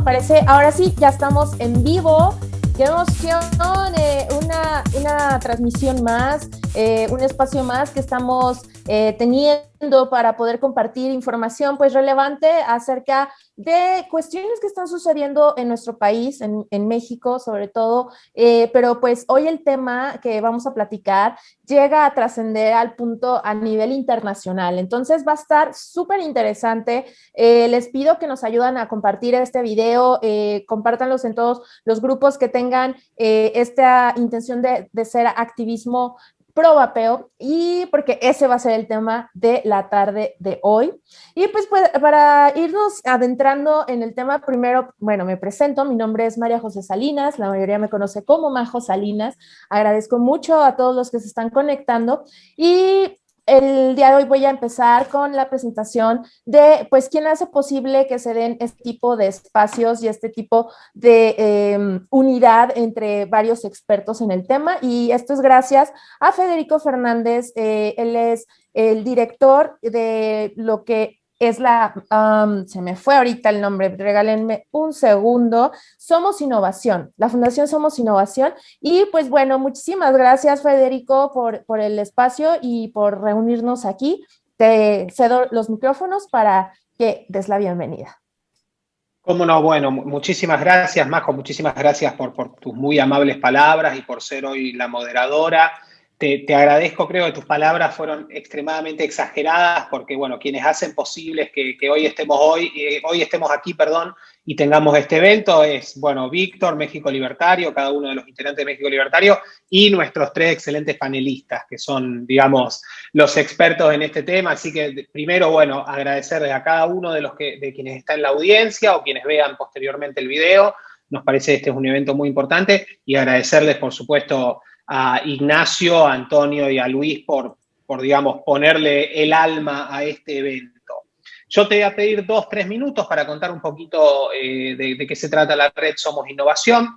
parece, ahora sí, ya estamos en vivo. ¡Qué emoción! Una transmisión más, un espacio más que estamos teniendo para poder compartir información pues relevante acerca de cuestiones que están sucediendo en nuestro país, en México sobre todo, pero pues hoy el tema que vamos a platicar llega a trascender al punto a nivel internacional, entonces va a estar súper interesante. Les pido que nos ayuden a compartir este video, compártanlos en todos los grupos que tengan esta intención de ser activismo pro vapeo, y porque ese va a ser el tema de la tarde de hoy. Y pues para irnos adentrando en el tema, primero, bueno, me presento, mi nombre es María José Salinas, la mayoría me conoce como Majo Salinas. Agradezco mucho a todos los que se están conectando, y el día de hoy voy a empezar con la presentación de, pues, quién hace posible que se den este tipo de espacios y este tipo de unidad entre varios expertos en el tema. Y esto es gracias a Federico Fernández. Él es el director de lo que es se me fue ahorita el nombre, regálenme un segundo, Somos Innovación, la Fundación Somos Innovación. Y pues bueno, muchísimas gracias, Federico, por el espacio y por reunirnos aquí. Te cedo los micrófonos para que des la bienvenida. Cómo no, bueno, muchísimas gracias, Majo, muchísimas gracias por tus muy amables palabras y por ser hoy la moderadora. Te agradezco, creo que tus palabras fueron extremadamente exageradas porque, bueno, quienes hacen posible que hoy estemos aquí, y tengamos este evento es, bueno, Víctor, México Libertario, cada uno de los integrantes de México Libertario, y nuestros tres excelentes panelistas, que son, digamos, los expertos en este tema. Así que, primero, bueno, agradecerles a cada uno de quienes está en la audiencia o quienes vean posteriormente el video. Nos parece que este es un evento muy importante, y agradecerles, por supuesto, a Ignacio, a Antonio y a Luis por, digamos, ponerle el alma a este evento. Yo te voy a pedir 2-3 minutos para contar un poquito de qué se trata la red Somos Innovación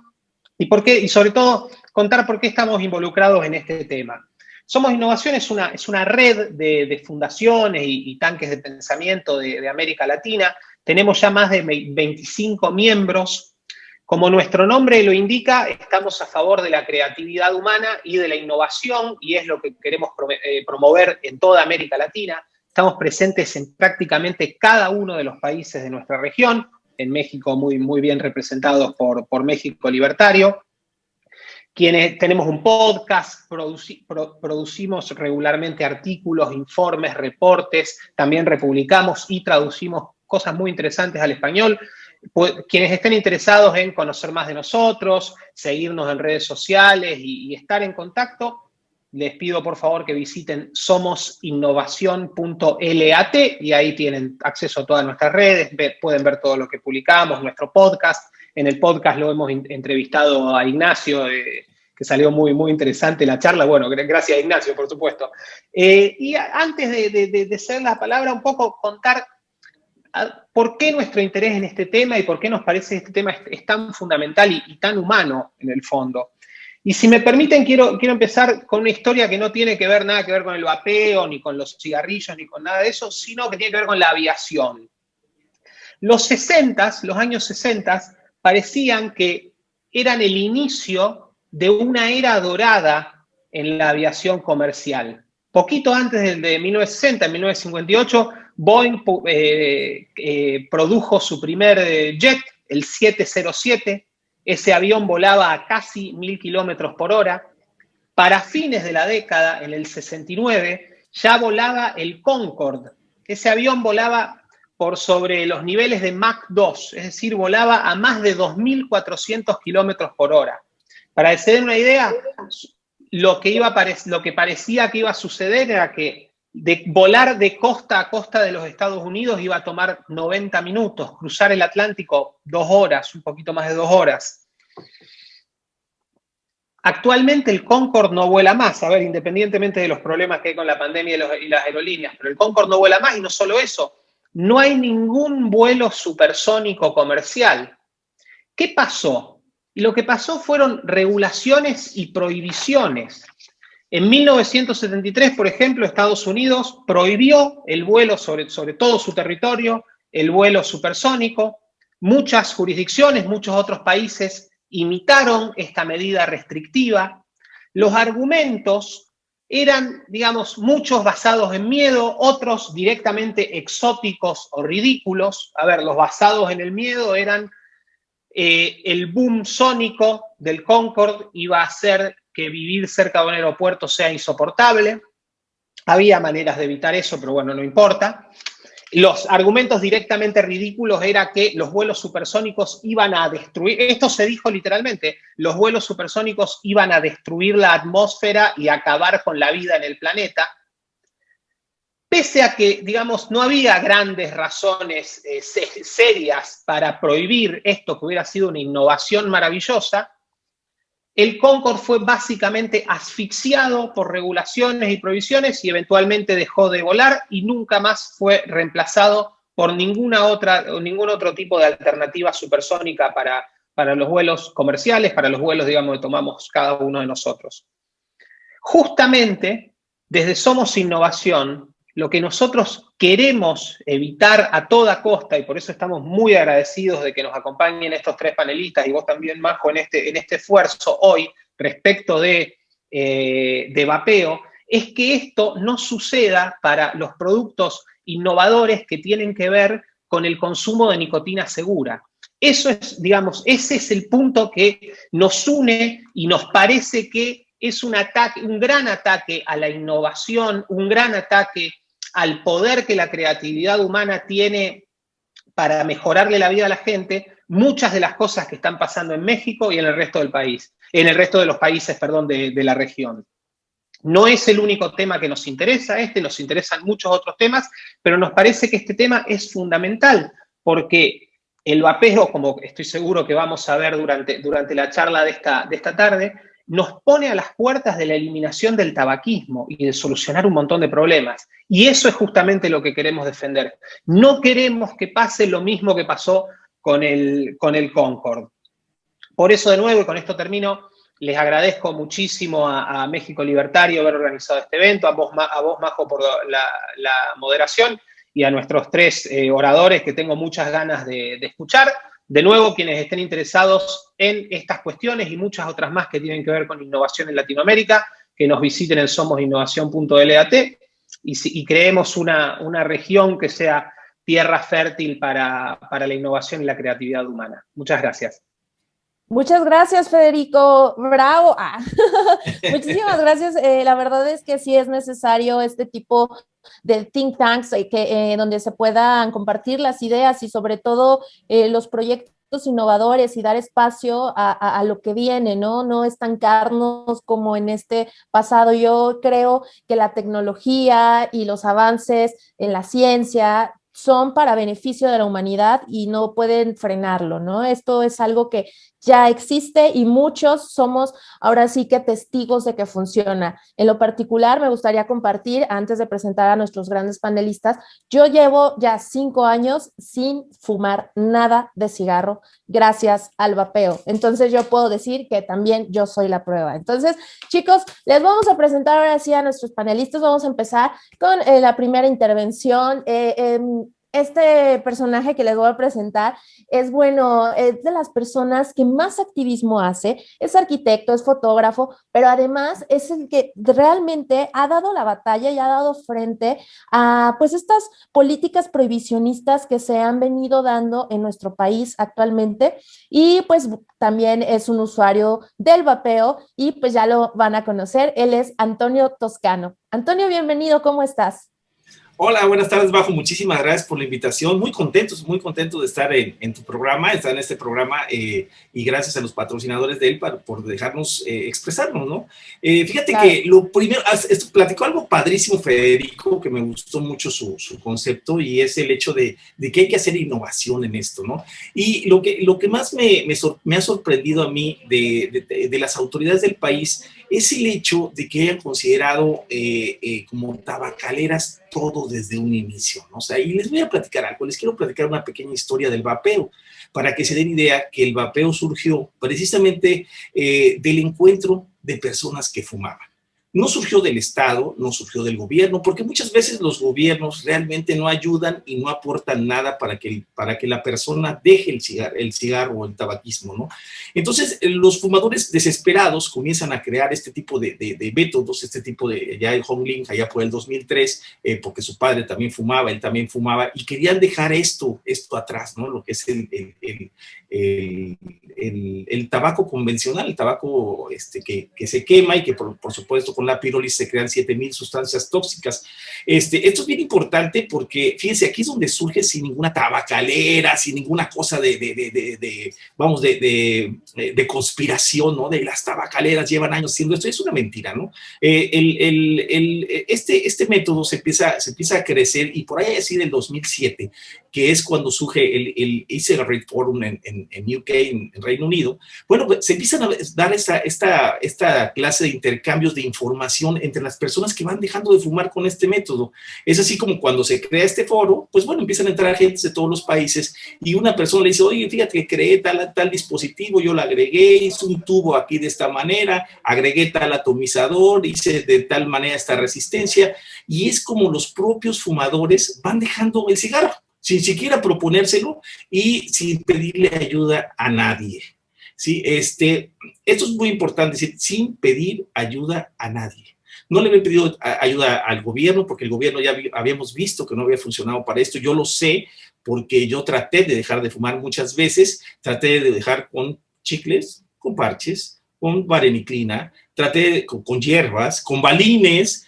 y sobre todo contar por qué estamos involucrados en este tema. Somos Innovación es una red de fundaciones y tanques de pensamiento de América Latina. Tenemos ya más de 25 miembros. Como nuestro nombre lo indica, estamos a favor de la creatividad humana y de la innovación, y es lo que queremos promover en toda América Latina. Estamos presentes en prácticamente cada uno de los países de nuestra región, en México muy bien representados por México Libertario. Quienes tenemos un podcast, producimos regularmente artículos, informes, reportes, también republicamos y traducimos cosas muy interesantes al español. Quienes estén interesados en conocer más de nosotros, seguirnos en redes sociales y estar en contacto, les pido por favor que visiten somosinnovacion.lat, y ahí tienen acceso a todas nuestras redes, pueden ver todo lo que publicamos, nuestro podcast. En el podcast lo hemos entrevistado a Ignacio, que salió muy interesante la charla. Bueno, gracias a Ignacio, por supuesto. Y antes de hacer la palabra, un poco contar por qué nuestro interés en este tema y por qué nos parece que este tema es tan fundamental y tan humano en el fondo. Y si me permiten, quiero empezar con una historia que no tiene nada que ver con el vapeo, ni con los cigarrillos, ni con nada de eso, sino que tiene que ver con la aviación. Los años 60, parecían que eran el inicio de una era dorada en la aviación comercial. Poquito antes de 1960, en 1958, Boeing produjo su primer jet, el 707. Ese avión volaba a casi 1000 kilómetros por hora. Para fines de la década, en el 69, ya volaba el Concorde. Ese avión volaba por sobre los niveles de Mach 2, es decir, volaba a más de 2400 kilómetros por hora. Para que se den una idea, lo que parecía que iba a suceder era que de volar de costa a costa de los Estados Unidos iba a tomar 90 minutos, cruzar el Atlántico 2 horas, un poquito más de 2 horas. Actualmente el Concorde no vuela más, independientemente de los problemas que hay con la pandemia y las aerolíneas, pero el Concorde no vuela más, y no solo eso, no hay ningún vuelo supersónico comercial. ¿Qué pasó? Lo que pasó fueron regulaciones y prohibiciones. En 1973, por ejemplo, Estados Unidos prohibió el vuelo sobre todo su territorio, el vuelo supersónico. Muchas jurisdicciones, muchos otros países imitaron esta medida restrictiva. Los argumentos eran, digamos, muchos basados en miedo, otros directamente exóticos o ridículos. A ver, los basados en el miedo eran el boom sónico del Concorde iba a hacer que vivir cerca de un aeropuerto sea insoportable. Había maneras de evitar eso, pero bueno, no importa. Los argumentos directamente ridículos era que los vuelos supersónicos iban a destruir, esto se dijo literalmente, los vuelos supersónicos iban a destruir la atmósfera y acabar con la vida en el planeta. Pese a que, digamos, no había grandes razones serias para prohibir esto, que hubiera sido una innovación maravillosa, el Concorde fue básicamente asfixiado por regulaciones y prohibiciones y eventualmente dejó de volar y nunca más fue reemplazado por ningún otro tipo de alternativa supersónica para los vuelos comerciales, para los vuelos, digamos, que tomamos cada uno de nosotros. Justamente, desde Somos Innovación, lo que nosotros queremos evitar a toda costa, y por eso estamos muy agradecidos de que nos acompañen estos tres panelistas, y vos también, Majo, en este esfuerzo hoy respecto de vapeo, es que esto no suceda para los productos innovadores que tienen que ver con el consumo de nicotina segura. Eso es, digamos, ese es el punto que nos une y nos parece que es un gran ataque a la innovación, un gran ataque al poder que la creatividad humana tiene para mejorarle la vida a la gente, muchas de las cosas que están pasando en México y en el resto del país, en el resto de los países, perdón, de la región. No es el único tema que nos interesa, nos interesan muchos otros temas, pero nos parece que este tema es fundamental, porque el vapeo, como estoy seguro que vamos a ver durante la charla de esta tarde, nos pone a las puertas de la eliminación del tabaquismo y de solucionar un montón de problemas. Y eso es justamente lo que queremos defender. No queremos que pase lo mismo que pasó con el Concorde. Por eso, de nuevo, y con esto termino, les agradezco muchísimo a México Libertario haber organizado este evento, a vos, Majo, por la moderación, y a nuestros tres oradores que tengo muchas ganas de escuchar. De nuevo, quienes estén interesados en estas cuestiones y muchas otras más que tienen que ver con innovación en Latinoamérica, que nos visiten en somosinnovación.lat y creemos una región que sea tierra fértil para la innovación y la creatividad humana. Muchas gracias. Muchas gracias, Federico. Bravo. Muchísimas gracias. La verdad es que sí es necesario este tipo de think tanks donde se puedan compartir las ideas y sobre todo los proyectos innovadores y dar espacio a lo que viene, ¿no? No estancarnos como en este pasado. Yo creo que la tecnología y los avances en la ciencia son para beneficio de la humanidad y no pueden frenarlo, ¿no? Esto es algo que ya existe y muchos somos ahora sí que testigos de que funciona. En lo particular, me gustaría compartir, antes de presentar a nuestros grandes panelistas, yo llevo ya 5 años sin fumar nada de cigarro gracias al vapeo. Entonces, yo puedo decir que también yo soy la prueba. Entonces, chicos, les vamos a presentar ahora sí a nuestros panelistas. Vamos a empezar con la primera intervención. Este personaje que les voy a presentar es de las personas que más activismo hace, es arquitecto, es fotógrafo, pero además es el que realmente ha dado la batalla y ha dado frente a pues estas políticas prohibicionistas que se han venido dando en nuestro país actualmente y pues también es un usuario del vapeo y pues ya lo van a conocer, él es Antonio Toscano. Antonio, bienvenido, ¿cómo estás? Hola, buenas tardes, Majo. Muchísimas gracias por la invitación. Muy contento de estar en tu programa, estar en este programa y gracias a los patrocinadores de él por dejarnos expresarnos, ¿no? Fíjate claro. Que lo primero, esto platicó algo padrísimo, Federico, que me gustó mucho su concepto y es el hecho de que hay que hacer innovación en esto, ¿no? Y lo que más me ha sorprendido a mí de las autoridades del país es el hecho de que hayan considerado como tabacaleras todo desde un inicio, ¿no? O sea, y les voy a platicar algo, les quiero platicar una pequeña historia del vapeo, para que se den idea que el vapeo surgió precisamente del encuentro de personas que fumaban. No surgió del Estado, no surgió del gobierno, porque muchas veces los gobiernos realmente no ayudan y no aportan nada para que la persona deje el cigarro o el tabaquismo, ¿no? Entonces, los fumadores desesperados comienzan a crear este tipo de métodos, este tipo de, ya el Hong Ling, allá por el 2003, porque su padre también fumaba, él también fumaba, y querían dejar esto atrás, ¿no? Lo que es el tabaco convencional, el tabaco que se quema y que por supuesto con la pirólisis se crean 7,000 sustancias tóxicas. Esto es bien importante porque, fíjense, aquí es donde surge sin ninguna tabacalera, sin ninguna cosa de conspiración, ¿no? De las tabacaleras llevan años haciendo esto, es una mentira, ¿no? Este método se empieza a crecer y por ahí así del 2007, que es cuando surge el e-cigarette forum en UK, en Reino Unido. Bueno, pues se empiezan a dar esta clase de intercambios de información entre las personas que van dejando de fumar con este método. Es así como cuando se crea este foro, pues bueno, empiezan a entrar gente de todos los países y una persona le dice, oye, fíjate que creé tal dispositivo, yo lo agregué, hice un tubo aquí de esta manera, agregué tal atomizador, hice de tal manera esta resistencia, y es como los propios fumadores van dejando el cigarro, sin siquiera proponérselo y sin pedirle ayuda a nadie. ¿Sí? Esto es muy importante, decir, sin pedir ayuda a nadie. No le había pedido ayuda al gobierno, porque el gobierno ya habíamos visto que no había funcionado para esto. Yo lo sé porque yo traté de dejar de fumar muchas veces, traté de dejar con chicles, con parches, con vareniclina, traté con hierbas, con balines,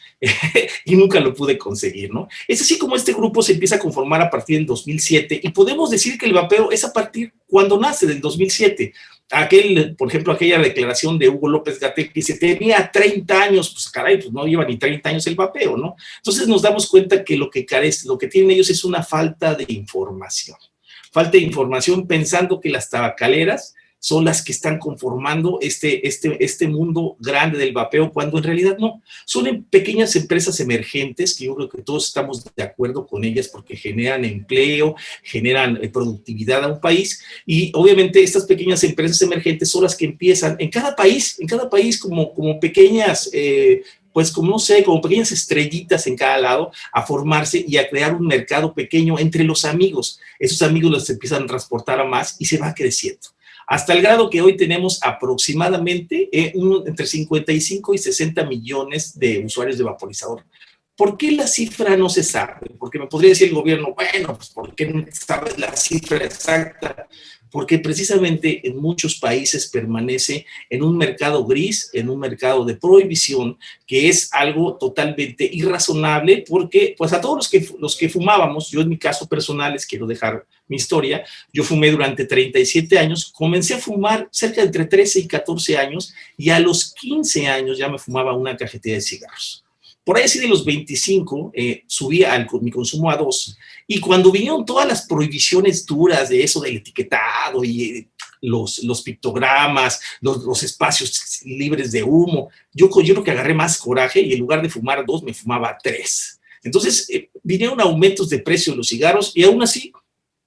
y nunca lo pude conseguir, ¿no? Es así como este grupo se empieza a conformar a partir del 2007 y podemos decir que el vapeo es a partir cuando nace del 2007. Por ejemplo, aquella declaración de Hugo López-Gatell que se tenía 30 años, pues caray, pues no lleva ni 30 años el vapeo, ¿no? Entonces nos damos cuenta que lo que tienen ellos es una falta de información. Falta de información pensando que las tabacaleras son las que están conformando este mundo grande del vapeo, cuando en realidad no. Son pequeñas empresas emergentes, que yo creo que todos estamos de acuerdo con ellas porque generan empleo, generan productividad a un país, y obviamente estas pequeñas empresas emergentes son las que empiezan en cada país como pequeñas... pues como no sé, como pequeñas estrellitas en cada lado, a formarse y a crear un mercado pequeño entre los amigos. Esos amigos los empiezan a transportar a más y se va creciendo. Hasta el grado que hoy tenemos aproximadamente entre 55 y 60 millones de usuarios de vaporizador. ¿Por qué la cifra no se sabe? Porque me podría decir el gobierno, bueno, pues ¿por qué no sabes la cifra exacta? Porque precisamente en muchos países permanece en un mercado gris, en un mercado de prohibición, que es algo totalmente irrazonable, porque pues a todos los que fumábamos, yo en mi caso personal les quiero dejar mi historia, yo fumé durante 37 años, comencé a fumar cerca de entre 13 y 14 años, y a los 15 años ya me fumaba una cajetilla de cigarros. Por ahí así de los 25 subí mi consumo a 2, y cuando vinieron todas las prohibiciones duras de eso del etiquetado y los pictogramas, los espacios libres de humo, yo creo que agarré más coraje y en lugar de fumar 2 me fumaba 3. Entonces vinieron aumentos de precio de los cigarros y aún así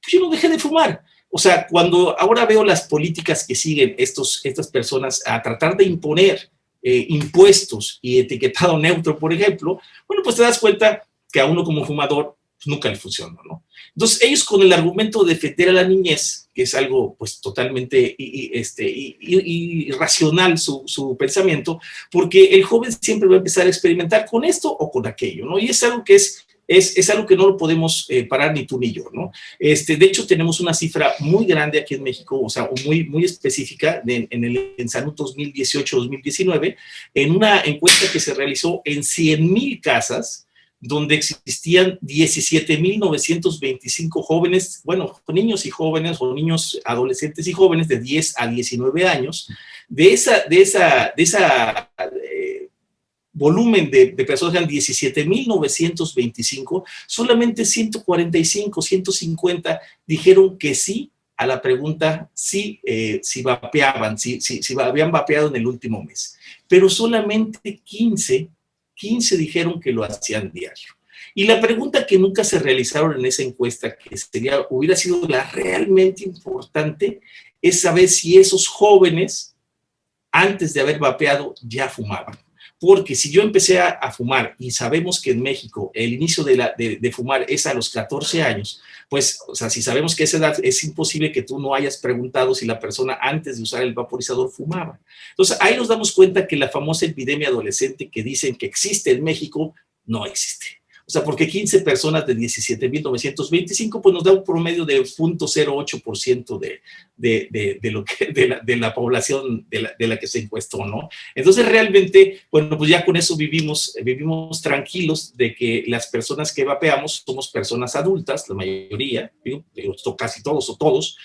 pues yo no dejé de fumar. O sea, cuando ahora veo las políticas que siguen estas personas a tratar de imponer impuestos y etiquetado neutro, por ejemplo, bueno, pues te das cuenta que a uno como fumador pues nunca le funcionó, ¿no? Entonces ellos con el argumento de defender a la niñez, que es algo pues totalmente irracional su pensamiento, porque el joven siempre va a empezar a experimentar con esto o con aquello, ¿no? Y es algo que es algo que no lo podemos parar ni tú ni yo, ¿no? De hecho, tenemos una cifra muy grande aquí en México, o sea, muy, muy específica en Salud 2018-2019, en una encuesta que se realizó en 100,000 casas, donde existían 17,925 jóvenes, bueno, niños y jóvenes, o niños, adolescentes y jóvenes de 10 a 19 años. De esa volumen de personas, eran 17,925, solamente 145, 150 dijeron que sí a la pregunta si vapeaban, si habían vapeado en el último mes. Pero solamente 15 dijeron que lo hacían diario. Y la pregunta que nunca se realizaron en esa encuesta, que hubiera sido la realmente importante, es saber si esos jóvenes, antes de haber vapeado, ya fumaban. Porque si yo empecé a fumar y sabemos que en México el inicio de fumar es a los 14 años, pues, o sea, si sabemos que a esa edad es imposible que tú no hayas preguntado si la persona antes de usar el vaporizador fumaba. Entonces, ahí nos damos cuenta que la famosa epidemia adolescente que dicen que existe en México, no existe. O sea, porque 15 personas de 17,925, pues nos da un promedio de 0.08% de la población de la que se encuestó, ¿no? Entonces, realmente, bueno, pues ya con eso vivimos tranquilos de que las personas que vapeamos somos personas adultas, la mayoría, digo, casi todos o todos.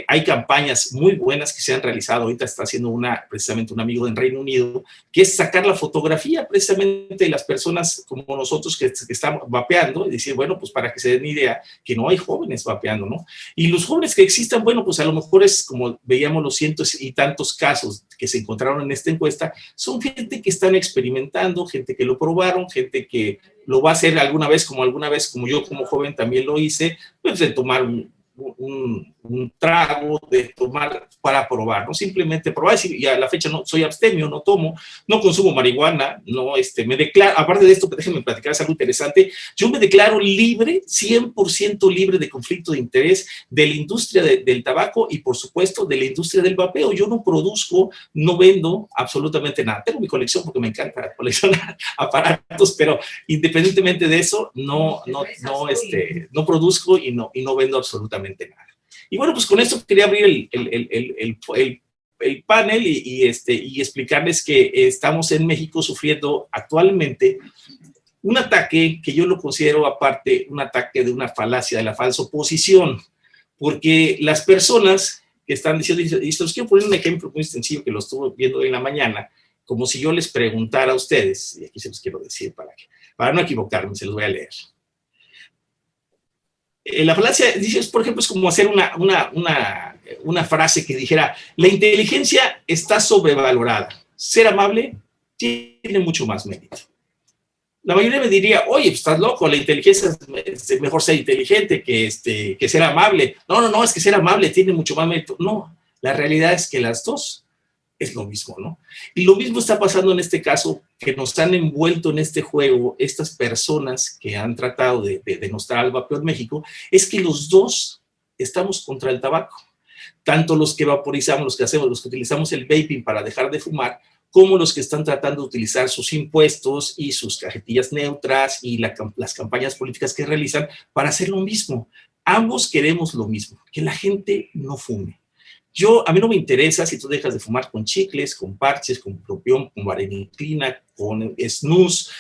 Hay campañas muy buenas que se han realizado. Ahorita está haciendo precisamente un amigo en Reino Unido, que es sacar la fotografía precisamente de las personas como nosotros que estamos vapeando y decir, bueno, pues para que se den idea que no hay jóvenes vapeando, ¿no? Y los jóvenes que existan, bueno, pues a lo mejor es como veíamos los cientos y tantos casos que se encontraron en esta encuesta, son gente que están experimentando, gente que lo probaron, gente que lo va a hacer alguna vez, como yo como joven también lo hice, pues de tomar un trago, de tomar para probar, no simplemente probar, y a la fecha no soy abstemio, no tomo, no consumo marihuana, no, me declaro, aparte de esto, déjenme platicar, es algo interesante, yo me declaro libre, 100% libre de conflicto de interés de la industria del tabaco y por supuesto de la industria del vapeo. Yo no produzco, no vendo absolutamente nada, tengo mi colección porque me encanta coleccionar aparatos, pero independientemente de eso, no produzco y no vendo absolutamente nada. Y bueno, pues con esto quería abrir el panel y explicarles que estamos en México sufriendo actualmente un ataque que yo lo considero aparte un ataque de una falacia, de la falsa oposición, porque las personas que están diciendo, y se los quiero poner un ejemplo muy sencillo que lo estuve viendo hoy en la mañana, como si yo les preguntara a ustedes, y aquí se los quiero decir para no equivocarme, se los voy a leer. La falacia, dice, por ejemplo, es como hacer una frase que dijera, la inteligencia está sobrevalorada, ser amable tiene mucho más mérito. La mayoría me diría, oye, pues estás loco, la inteligencia es mejor ser inteligente que ser amable. No, es que ser amable tiene mucho más mérito. No, la realidad es que las dos es lo mismo, ¿no? Y lo mismo está pasando en este caso, que nos han envuelto en este juego estas personas que han tratado de denostar al vapeo en México, es que los dos estamos contra el tabaco. Tanto los que vaporizamos, los que utilizamos el vaping para dejar de fumar, como los que están tratando de utilizar sus impuestos y sus cajetillas neutras y las campañas políticas que realizan para hacer lo mismo. Ambos queremos lo mismo, que la gente no fume. A mí no me interesa si tú dejas de fumar con chicles, con parches, con propión, con vareniclina, con snus,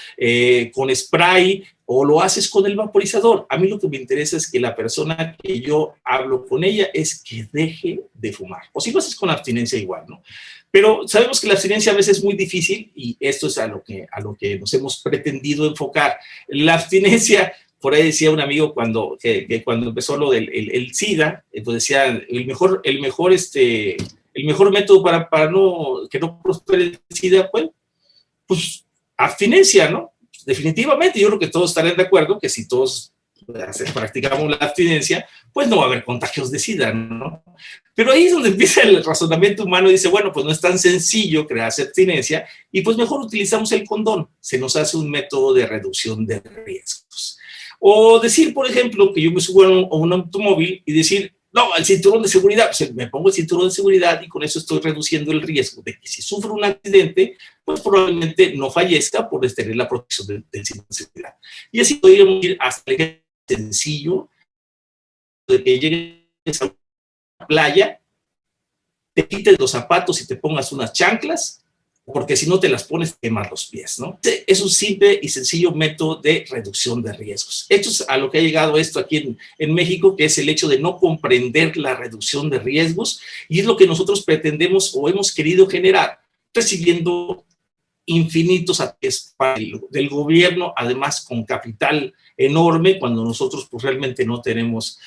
con spray, o lo haces con el vaporizador. A mí lo que me interesa es que la persona que yo hablo con ella es que deje de fumar. O si lo haces con abstinencia igual, ¿no? Pero sabemos que la abstinencia a veces es muy difícil y esto es a lo que nos hemos pretendido enfocar. La abstinencia, por ahí decía un amigo cuando empezó lo del el SIDA, pues decía, el mejor método para que no prospere el SIDA, pues abstinencia, ¿no? Definitivamente, yo creo que todos estarán de acuerdo que si todos practicamos la abstinencia, pues no va a haber contagios de SIDA, ¿no? Pero ahí es donde empieza el razonamiento humano y dice, bueno, pues no es tan sencillo crearse abstinencia y pues mejor utilizamos el condón. Se nos hace un método de reducción de riesgos. O decir, por ejemplo, que yo me subo a un automóvil y decir, no, el cinturón de seguridad, pues me pongo el cinturón de seguridad y con eso estoy reduciendo el riesgo de que si sufro un accidente, pues probablemente no fallezca por tener la protección del cinturón de seguridad. Y así podríamos ir hasta el sencillo de que llegues a una playa, te quites los zapatos y te pongas unas chanclas, porque si no te las pones, te quemas los pies, ¿no? Es un simple y sencillo método de reducción de riesgos. Esto es a lo que ha llegado esto aquí en México, que es el hecho de no comprender la reducción de riesgos, y es lo que nosotros pretendemos o hemos querido generar, recibiendo infinitos ataques del gobierno, además con capital enorme, cuando nosotros pues, realmente no tenemos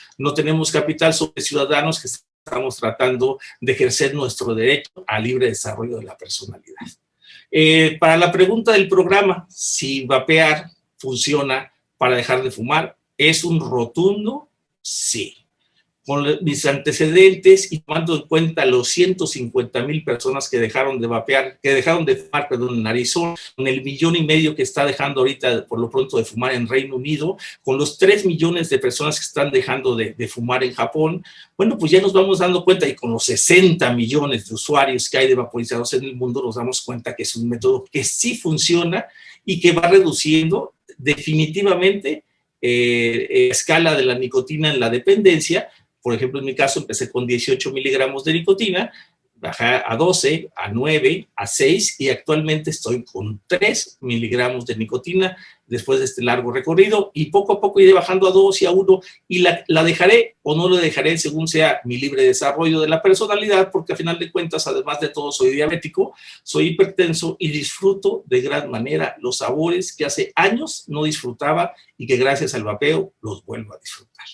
capital sobre ciudadanos que estamos tratando de ejercer nuestro derecho al libre desarrollo de la personalidad. Para la pregunta del programa, si vapear funciona para dejar de fumar, es un rotundo sí. con mis antecedentes y tomando en cuenta los 150,000 personas que dejaron de vapear, que dejaron de fumar, perdón, en Arizona, con el 1,5 millones que está dejando ahorita por lo pronto de fumar en Reino Unido, con los 3 millones de personas que están dejando de fumar en Japón, bueno, pues ya nos vamos dando cuenta, y con los 60 millones de usuarios que hay de vaporizadores en el mundo, nos damos cuenta que es un método que sí funciona y que va reduciendo definitivamente escala de la nicotina en la dependencia. Por ejemplo, en mi caso empecé con 18 miligramos de nicotina, bajé a 12, a 9, a 6 y actualmente estoy con 3 miligramos de nicotina después de este largo recorrido, y poco a poco iré bajando a 2 y a 1, y la dejaré o no la dejaré según sea mi libre desarrollo de la personalidad, porque a final de cuentas, además de todo, soy diabético, soy hipertenso y disfruto de gran manera los sabores que hace años no disfrutaba y que gracias al vapeo los vuelvo a disfrutar.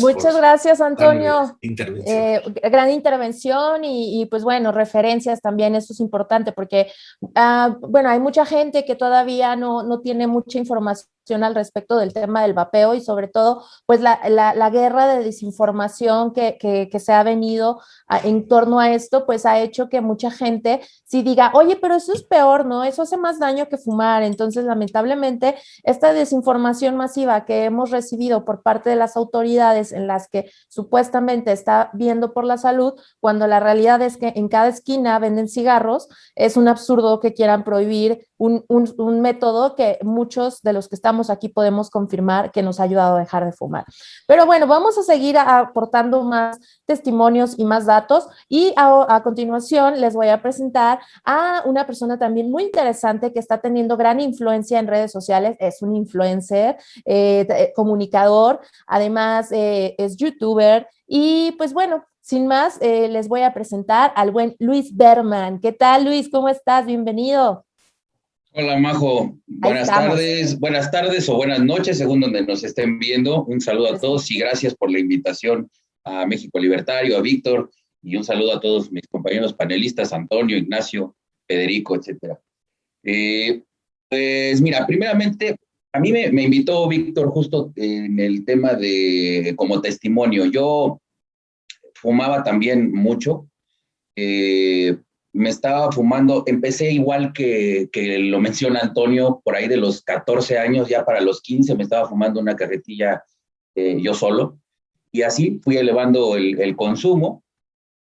Muchas gracias, Antonio. Intervención. Gran intervención y pues bueno, referencias también, eso es importante porque, bueno, hay mucha gente que todavía no tiene mucha información al respecto del tema del vapeo y sobre todo pues la guerra de desinformación que se ha venido en torno a esto, pues ha hecho que mucha gente sí diga, oye, pero eso es peor, ¿no? Eso hace más daño que fumar. Entonces, lamentablemente, esta desinformación masiva que hemos recibido por parte de las autoridades en las que supuestamente está viendo por la salud, cuando la realidad es que en cada esquina venden cigarros, es un absurdo que quieran prohibir un método que muchos de los que estamos aquí podemos confirmar que nos ha ayudado a dejar de fumar. Pero bueno, vamos a seguir aportando más testimonios y más datos y a continuación les voy a presentar a una persona también muy interesante que está teniendo gran influencia en redes sociales, es un influencer, comunicador, además es youtuber y pues bueno, sin más, les voy a presentar al buen Luis Berman. ¿Qué tal, Luis? ¿Cómo estás? Bienvenido. Hola, Majo. Buenas tardes o buenas noches, según donde nos estén viendo. Un saludo a todos y gracias por la invitación a México Libertario, a Víctor, y un saludo a todos mis compañeros panelistas, Antonio, Ignacio, Federico, etcétera. Pues mira, primeramente, a mí me invitó Víctor justo en el tema de como testimonio. Yo fumaba también mucho. Me estaba fumando, empecé igual que lo menciona Antonio, por ahí de los 14 años, ya para los 15 me estaba fumando una carretilla yo solo, y así fui elevando el consumo,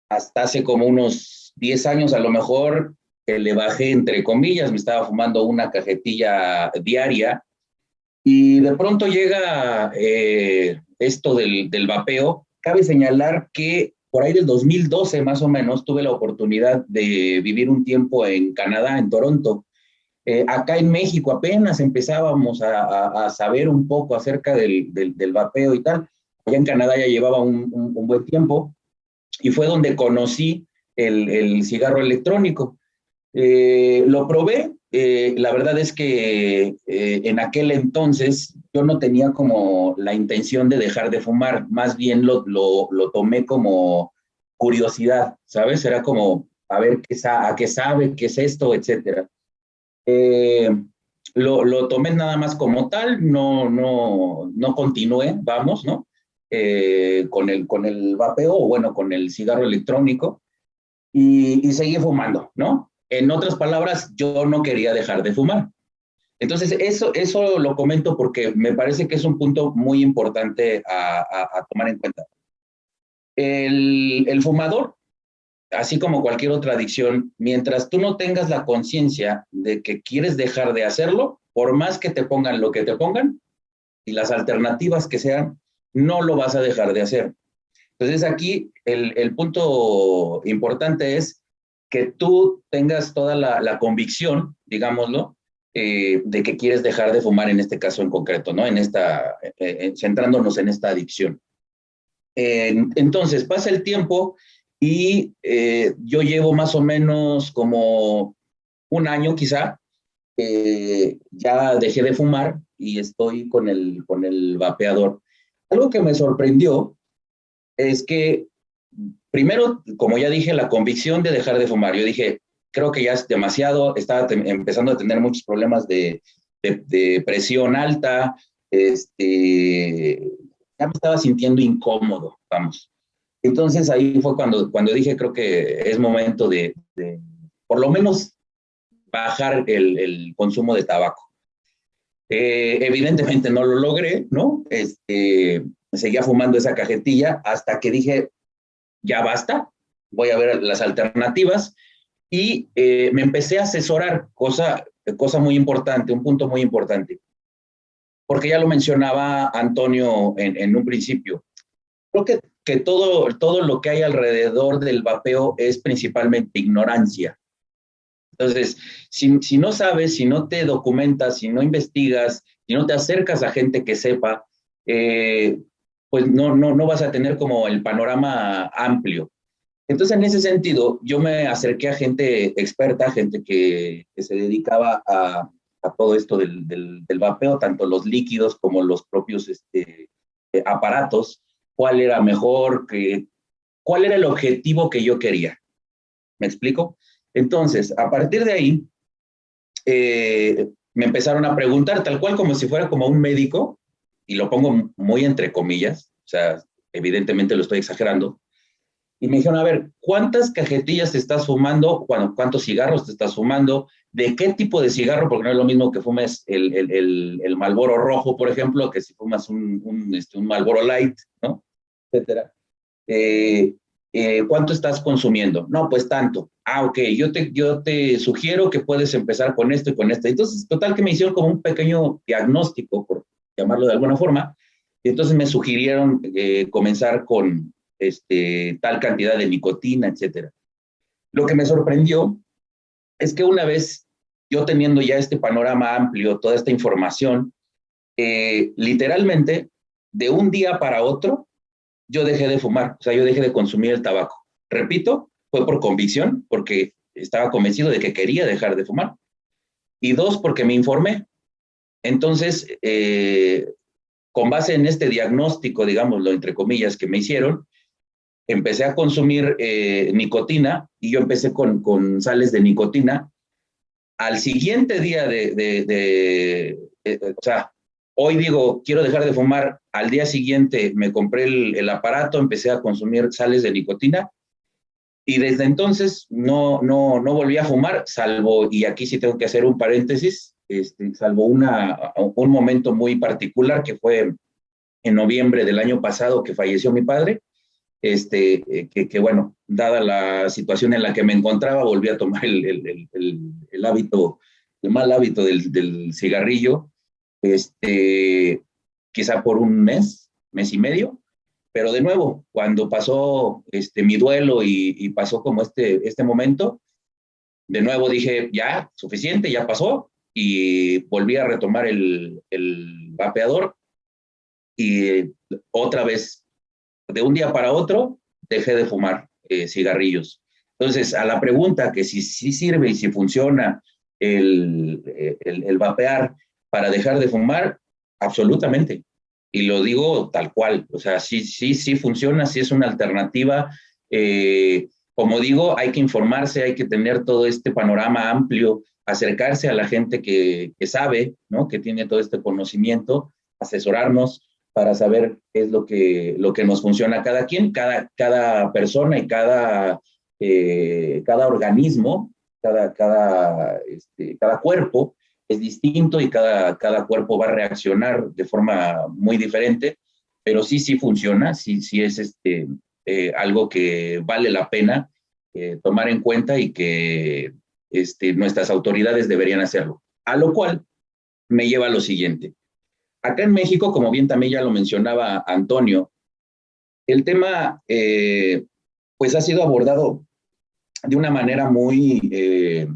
hasta hace como unos 10 años a lo mejor, le bajé entre comillas, me estaba fumando una cajetilla diaria, y de pronto llega esto del vapeo. Cabe señalar que por ahí del 2012 más o menos tuve la oportunidad de vivir un tiempo en Canadá, en Toronto. Acá en México apenas empezábamos a saber un poco acerca del vapeo y tal. Allá en Canadá ya llevaba un buen tiempo y fue donde conocí el cigarro electrónico. Lo probé. La verdad es que en aquel entonces yo no tenía como la intención de dejar de fumar, más bien lo tomé como curiosidad, ¿sabes? Era como a ver a qué sabe, qué es esto, etcétera. Lo tomé nada más como tal, no continué, vamos, ¿no? Con el vapeo, o bueno, con el cigarro electrónico, y seguí fumando, ¿no? En otras palabras, yo no quería dejar de fumar. Entonces, eso lo comento porque me parece que es un punto muy importante a tomar en cuenta. El fumador, así como cualquier otra adicción, mientras tú no tengas la conciencia de que quieres dejar de hacerlo, por más que te pongan lo que te pongan y las alternativas que sean, no lo vas a dejar de hacer. Entonces, aquí el punto importante es que tú tengas toda la convicción, digámoslo, de que quieres dejar de fumar en este caso en concreto, ¿no? Centrándonos en esta adicción. Entonces, pasa el tiempo y yo llevo más o menos como un año quizá, ya dejé de fumar y estoy con el vapeador. Algo que me sorprendió es que primero, como ya dije, la convicción de dejar de fumar. Yo dije, creo que ya es demasiado, estaba empezando a tener muchos problemas de presión alta, ya me estaba sintiendo incómodo, vamos. Entonces ahí fue cuando dije, creo que es momento de por lo menos bajar el consumo de tabaco. Evidentemente no lo logré, ¿no? Seguía fumando esa cajetilla hasta que dije, ya basta, voy a ver las alternativas, y me empecé a asesorar, cosa muy importante, un punto muy importante, porque ya lo mencionaba Antonio en un principio. Creo que todo lo que hay alrededor del vapeo es principalmente ignorancia. Entonces, si no sabes, si no te documentas, si no investigas, si no te acercas a gente que sepa, pues no vas a tener como el panorama amplio. Entonces, en ese sentido, yo me acerqué a gente experta, gente que se dedicaba a todo esto del vapeo, tanto los líquidos como los propios aparatos, cuál era mejor, cuál era el objetivo que yo quería. ¿Me explico? Entonces, a partir de ahí, me empezaron a preguntar, tal cual como si fuera como un médico, y lo pongo muy entre comillas, o sea, evidentemente lo estoy exagerando, y me dijeron, a ver, ¿cuántas cajetillas te estás fumando? Bueno, ¿cuántos cigarros te estás fumando? ¿De qué tipo de cigarro? Porque no es lo mismo que fumes el Marlboro rojo, por ejemplo, que si fumas un Marlboro Light, ¿no? Etcétera. ¿Cuánto estás consumiendo? No, pues tanto. Ah, ok, yo te sugiero que puedes empezar con esto y con esto. Entonces, total que me hicieron como un pequeño diagnóstico, por llamarlo de alguna forma, y entonces me sugirieron comenzar con tal cantidad de nicotina, etcétera. Lo que me sorprendió es que una vez yo teniendo ya este panorama amplio, toda esta información, literalmente, de un día para otro, yo dejé de fumar, o sea, yo dejé de consumir el tabaco. Repito, fue por convicción, porque estaba convencido de que quería dejar de fumar. Y dos, porque me informé. Entonces, con base en este diagnóstico, digámoslo, entre comillas, que me hicieron, empecé a consumir nicotina, y yo empecé con sales de nicotina. Al siguiente día o sea, hoy digo, quiero dejar de fumar, al día siguiente me compré el aparato, empecé a consumir sales de nicotina, y desde entonces no volví a fumar, salvo, y aquí sí tengo que hacer un paréntesis, salvo un momento muy particular que fue en noviembre del año pasado, que falleció mi padre, que bueno, dada la situación en la que me encontraba, volví a tomar el hábito, el mal hábito del cigarrillo, quizá por un mes y medio, pero de nuevo, cuando pasó mi duelo y pasó como este momento, de nuevo dije, ya, suficiente, ya pasó, y volví a retomar el vapeador, y otra vez, de un día para otro, dejé de fumar cigarrillos. Entonces, a la pregunta que si sirve y si funciona el vapear para dejar de fumar, absolutamente. Y lo digo tal cual, o sea, sí funciona, sí es una alternativa. Como digo, hay que informarse, hay que tener todo este panorama amplio, acercarse a la gente que sabe, ¿no? Que tiene todo este conocimiento, asesorarnos para saber qué es lo que nos funciona a cada quien, cada persona y cada organismo, cada cuerpo es distinto, y cada cuerpo va a reaccionar de forma muy diferente, pero sí funciona, sí es algo que vale la pena tomar en cuenta, y que nuestras autoridades deberían hacerlo. A lo cual me lleva a lo siguiente. Acá en México, como bien también ya lo mencionaba Antonio, el tema pues ha sido abordado de una manera muy,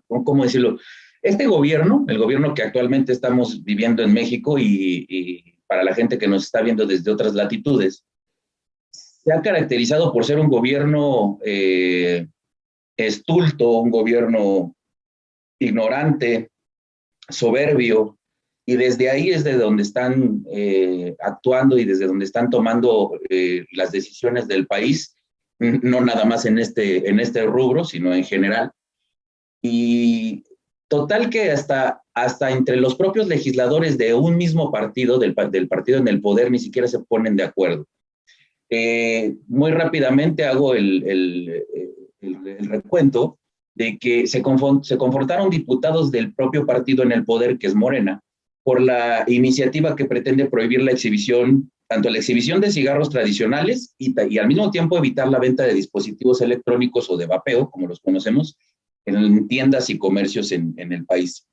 ¿cómo decirlo? Este gobierno, el gobierno que actualmente estamos viviendo en México, y para la gente que nos está viendo desde otras latitudes, se ha caracterizado por ser un gobierno estulto, un gobierno ignorante, soberbio, y desde ahí es de donde están actuando y desde donde están tomando las decisiones del país, no nada más en este rubro, sino en general. Y Total que hasta entre los propios legisladores de un mismo partido, del partido en el poder, ni siquiera se ponen de acuerdo. Muy rápidamente hago el recuento de que se confortaron diputados del propio partido en el poder, que es Morena, por la iniciativa que pretende prohibir la exhibición, tanto la exhibición de cigarros tradicionales y al mismo tiempo evitar la venta de dispositivos electrónicos o de vapeo, como los conocemos, en tiendas y comercios en el país.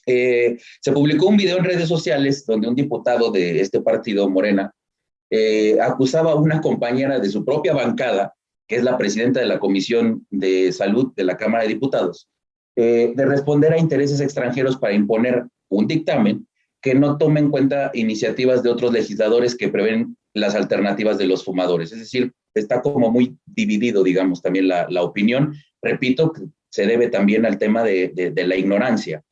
Se publicó un video en redes sociales donde un diputado de este partido, Morena, acusaba a una compañera de su propia bancada, que es la presidenta de la Comisión de Salud de la Cámara de Diputados, de responder a intereses extranjeros para imponer un dictamen que no tome en cuenta iniciativas de otros legisladores que prevén las alternativas de los fumadores. Es decir, está como muy dividido, digamos, también la opinión. Repito, se debe también al tema de la ignorancia.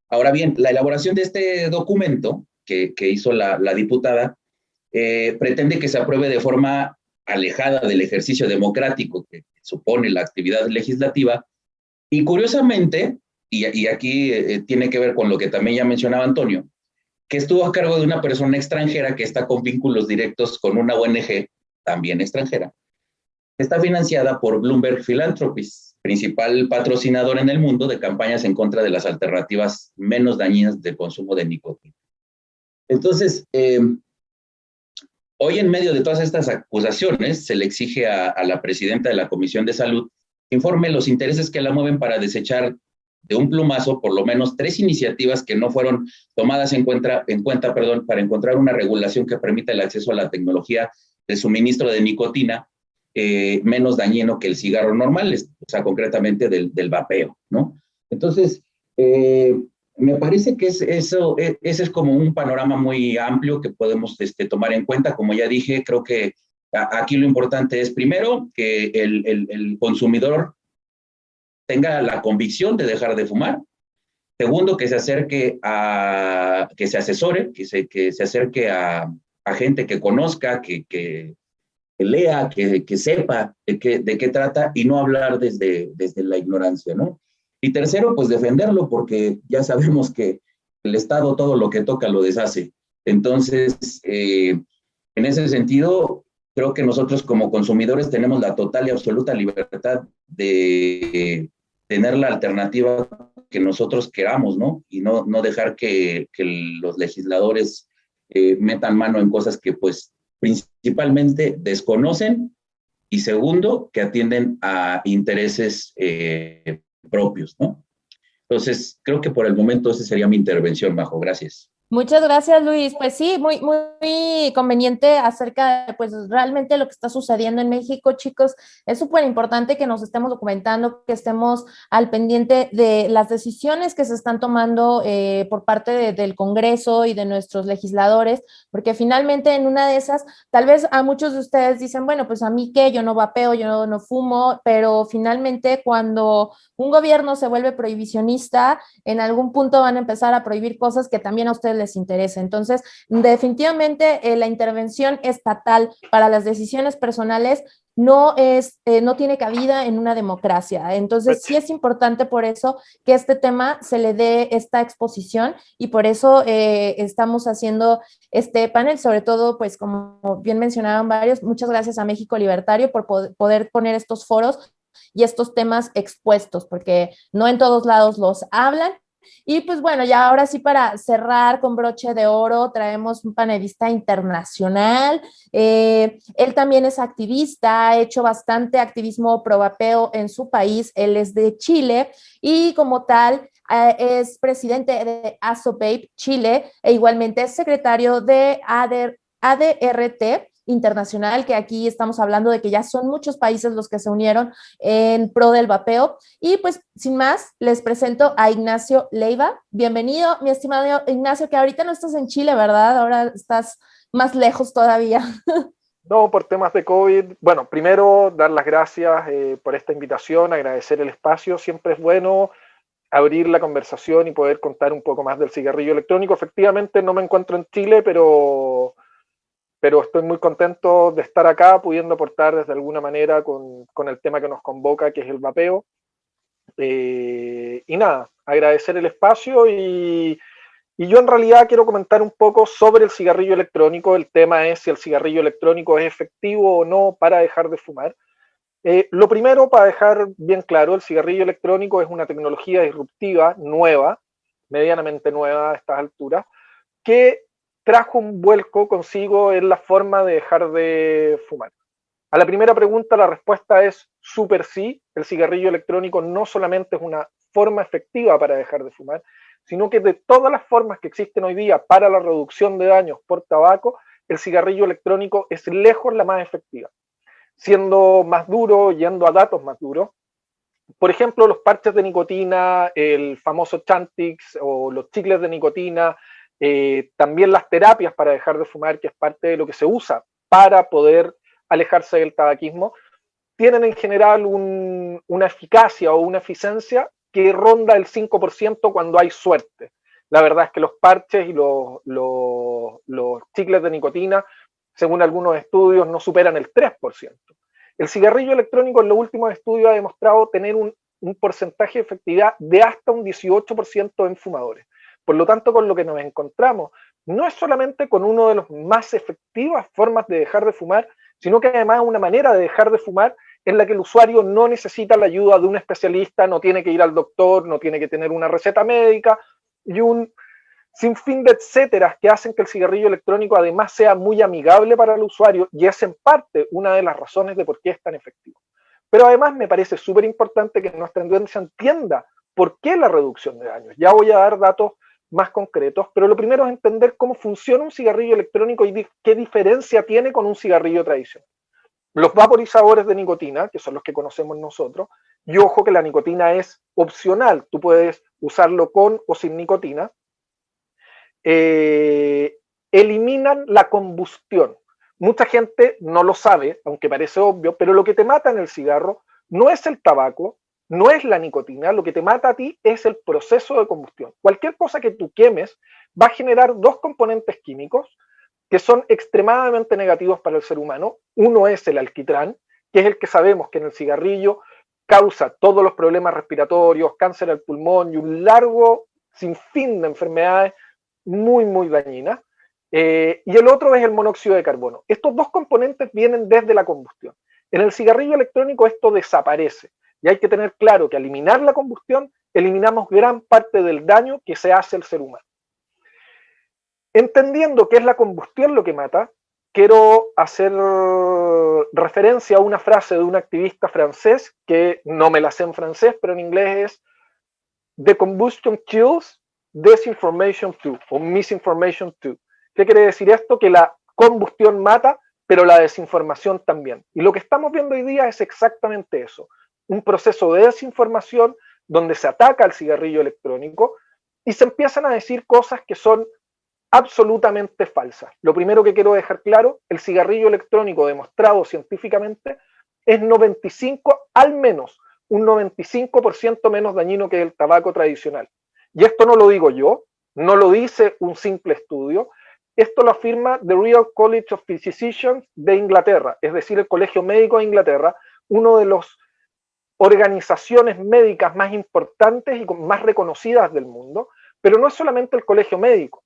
Ahora bien, la elaboración de este documento que hizo la diputada pretende que se apruebe de forma alejada del ejercicio democrático que supone la actividad legislativa, y curiosamente, y aquí tiene que ver con lo que también ya mencionaba Antonio, que estuvo a cargo de una persona extranjera que está con vínculos directos con una ONG también extranjera. Está financiada por Bloomberg Philanthropies, principal patrocinador en el mundo de campañas en contra de las alternativas menos dañinas del consumo de nicotina. Entonces, hoy en medio de todas estas acusaciones, se le exige a la presidenta de la Comisión de Salud que informe los intereses que la mueven para desechar de un plumazo por lo menos 3 iniciativas que no fueron tomadas en cuenta, para encontrar una regulación que permita el acceso a la tecnología de suministro de nicotina menos dañino que el cigarro normal, o sea, concretamente del vapeo, ¿no? Entonces, me parece que ese es como un panorama muy amplio que podemos tomar en cuenta. Como ya dije, creo que aquí lo importante es, primero, que el consumidor tenga la convicción de dejar de fumar. Segundo, que se acerque que se asesore, que se acerque a gente que conozca, que lea, que sepa de qué trata, y no hablar desde la ignorancia, ¿no? Y tercero, pues defenderlo, porque ya sabemos que el Estado todo lo que toca lo deshace. Entonces, en ese sentido, creo que nosotros como consumidores tenemos la total y absoluta libertad de tener la alternativa que nosotros queramos, ¿no? Y no dejar que los legisladores metan mano en cosas que, pues, principalmente desconocen, y segundo, que atienden a intereses propios, ¿no? Entonces, creo que por el momento esa sería mi intervención, Majo. Gracias. Muchas gracias, Luis. Pues sí, muy, muy conveniente acerca de, pues, realmente lo que está sucediendo en México, chicos. Es súper importante que nos estemos documentando, que estemos al pendiente de las decisiones que se están tomando por parte del Congreso y de nuestros legisladores, porque finalmente en una de esas, tal vez a muchos de ustedes dicen, bueno, pues a mí qué, yo no vapeo, yo no fumo, pero finalmente cuando un gobierno se vuelve prohibicionista, en algún punto van a empezar a prohibir cosas que también a ustedes les interesa. Entonces, definitivamente la intervención estatal para las decisiones personales no tiene cabida en una democracia. Entonces, sí es importante por eso que este tema se le dé esta exposición, y por eso estamos haciendo este panel, sobre todo, pues como bien mencionaban varios, muchas gracias a México Libertario por poder poner estos foros y estos temas expuestos, porque no en todos lados los hablan. Y pues bueno, ya ahora sí, para cerrar con broche de oro, traemos un panelista internacional. Él también es activista, ha hecho bastante activismo pro vapeo en su país. Él es de Chile y como tal es presidente de ASOVAPE Chile, e igualmente es secretario de ADRT internacional, que aquí estamos hablando de que ya son muchos países los que se unieron en pro del vapeo. Y pues sin más, les presento a Ignacio Leiva. Bienvenido, mi estimado Ignacio, que ahorita no estás en Chile, ¿verdad? Ahora estás más lejos todavía. No, por temas de COVID. Bueno, primero dar las gracias por esta invitación, agradecer el espacio. Siempre es bueno abrir la conversación y poder contar un poco más del cigarrillo electrónico. Efectivamente no me encuentro en Chile, pero estoy muy contento de estar acá, pudiendo aportar desde alguna manera con el tema que nos convoca, que es el vapeo. Y nada, agradecer el espacio y yo en realidad quiero comentar un poco sobre el cigarrillo electrónico. El tema es si el cigarrillo electrónico es efectivo o no para dejar de fumar. Lo primero, para dejar bien claro, el cigarrillo electrónico es una tecnología disruptiva, nueva, medianamente nueva a estas alturas, que trajo un vuelco consigo en la forma de dejar de fumar. A la primera pregunta la respuesta es súper sí. El cigarrillo electrónico no solamente es una forma efectiva para dejar de fumar, sino que de todas las formas que existen hoy día para la reducción de daños por tabaco, el cigarrillo electrónico es lejos la más efectiva. Siendo más duro, yendo a datos más duros, por ejemplo, los parches de nicotina, el famoso Chantix o los chicles de nicotina, también las terapias para dejar de fumar, que es parte de lo que se usa para poder alejarse del tabaquismo, tienen en general una eficacia o una eficiencia que ronda el 5% cuando hay suerte. La verdad es que los parches y los chicles de nicotina, según algunos estudios, no superan el 3%. El cigarrillo electrónico en los últimos estudios ha demostrado tener un porcentaje de efectividad de hasta un 18% en fumadores. Por lo tanto, con lo que nos encontramos, no es solamente con una de las más efectivas formas de dejar de fumar, sino que además es una manera de dejar de fumar en la que el usuario no necesita la ayuda de un especialista, no tiene que ir al doctor, no tiene que tener una receta médica y un sinfín de etcéteras que hacen que el cigarrillo electrónico además sea muy amigable para el usuario, y es en parte una de las razones de por qué es tan efectivo. Pero además me parece súper importante que nuestra audiencia entienda por qué la reducción de daños. Ya voy a dar datos más concretos, pero lo primero es entender cómo funciona un cigarrillo electrónico y qué diferencia tiene con un cigarrillo tradicional. Los vaporizadores de nicotina, que son los que conocemos nosotros, y ojo que la nicotina es opcional, tú puedes usarlo con o sin nicotina, eliminan la combustión. Mucha gente no lo sabe, aunque parece obvio, pero lo que te mata en el cigarro no es el tabaco, no es la nicotina, lo que te mata a ti es el proceso de combustión. Cualquier cosa que tú quemes va a generar dos componentes químicos que son extremadamente negativos para el ser humano. Uno es el alquitrán, que es el que sabemos que en el cigarrillo causa todos los problemas respiratorios, cáncer al pulmón y un largo sinfín de enfermedades muy, muy dañinas. Y el otro es el monóxido de carbono. Estos dos componentes vienen desde la combustión. En el cigarrillo electrónico esto desaparece. Y hay que tener claro que al eliminar la combustión, eliminamos gran parte del daño que se hace al ser humano. Entendiendo que es la combustión lo que mata, quiero hacer referencia a una frase de un activista francés, que no me la sé en francés, pero en inglés es "The combustion kills, disinformation too", o misinformation too. ¿Qué quiere decir esto? Que la combustión mata, pero la desinformación también. Y lo que estamos viendo hoy día es exactamente eso. Un proceso de desinformación donde se ataca al cigarrillo electrónico y se empiezan a decir cosas que son absolutamente falsas. Lo primero que quiero dejar claro, el cigarrillo electrónico demostrado científicamente es 95, al menos un 95% menos dañino que el tabaco tradicional. Y esto no lo digo yo, no lo dice un simple estudio, esto lo afirma The Royal College of Physicians de Inglaterra, es decir, el Colegio Médico de Inglaterra, uno de las organizaciones médicas más importantes y más reconocidas del mundo, pero no es solamente el colegio médico,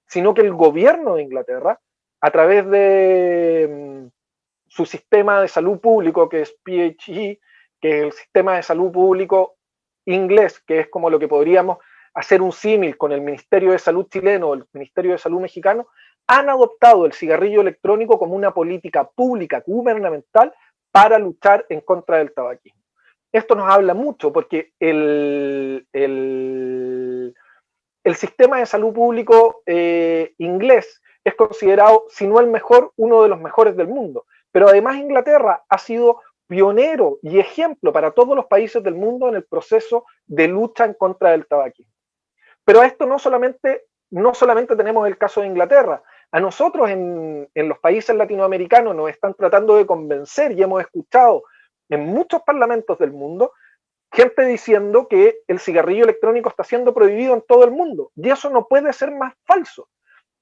sino que el gobierno de Inglaterra, a través de su sistema de salud público, que es PHE, que es el sistema de salud público inglés, que es como lo que podríamos hacer un símil con el Ministerio de Salud chileno o el Ministerio de Salud mexicano, han adoptado el cigarrillo electrónico como una política pública gubernamental para luchar en contra del tabaquismo. Esto nos habla mucho porque el sistema de salud público inglés es considerado, si no el mejor, uno de los mejores del mundo. Pero además Inglaterra ha sido pionero y ejemplo para todos los países del mundo en el proceso de lucha en contra del tabaquismo. Pero a esto no solamente tenemos el caso de Inglaterra. A nosotros en los países latinoamericanos nos están tratando de convencer y hemos escuchado en muchos parlamentos del mundo gente diciendo que el cigarrillo electrónico está siendo prohibido en todo el mundo. Y eso no puede ser más falso.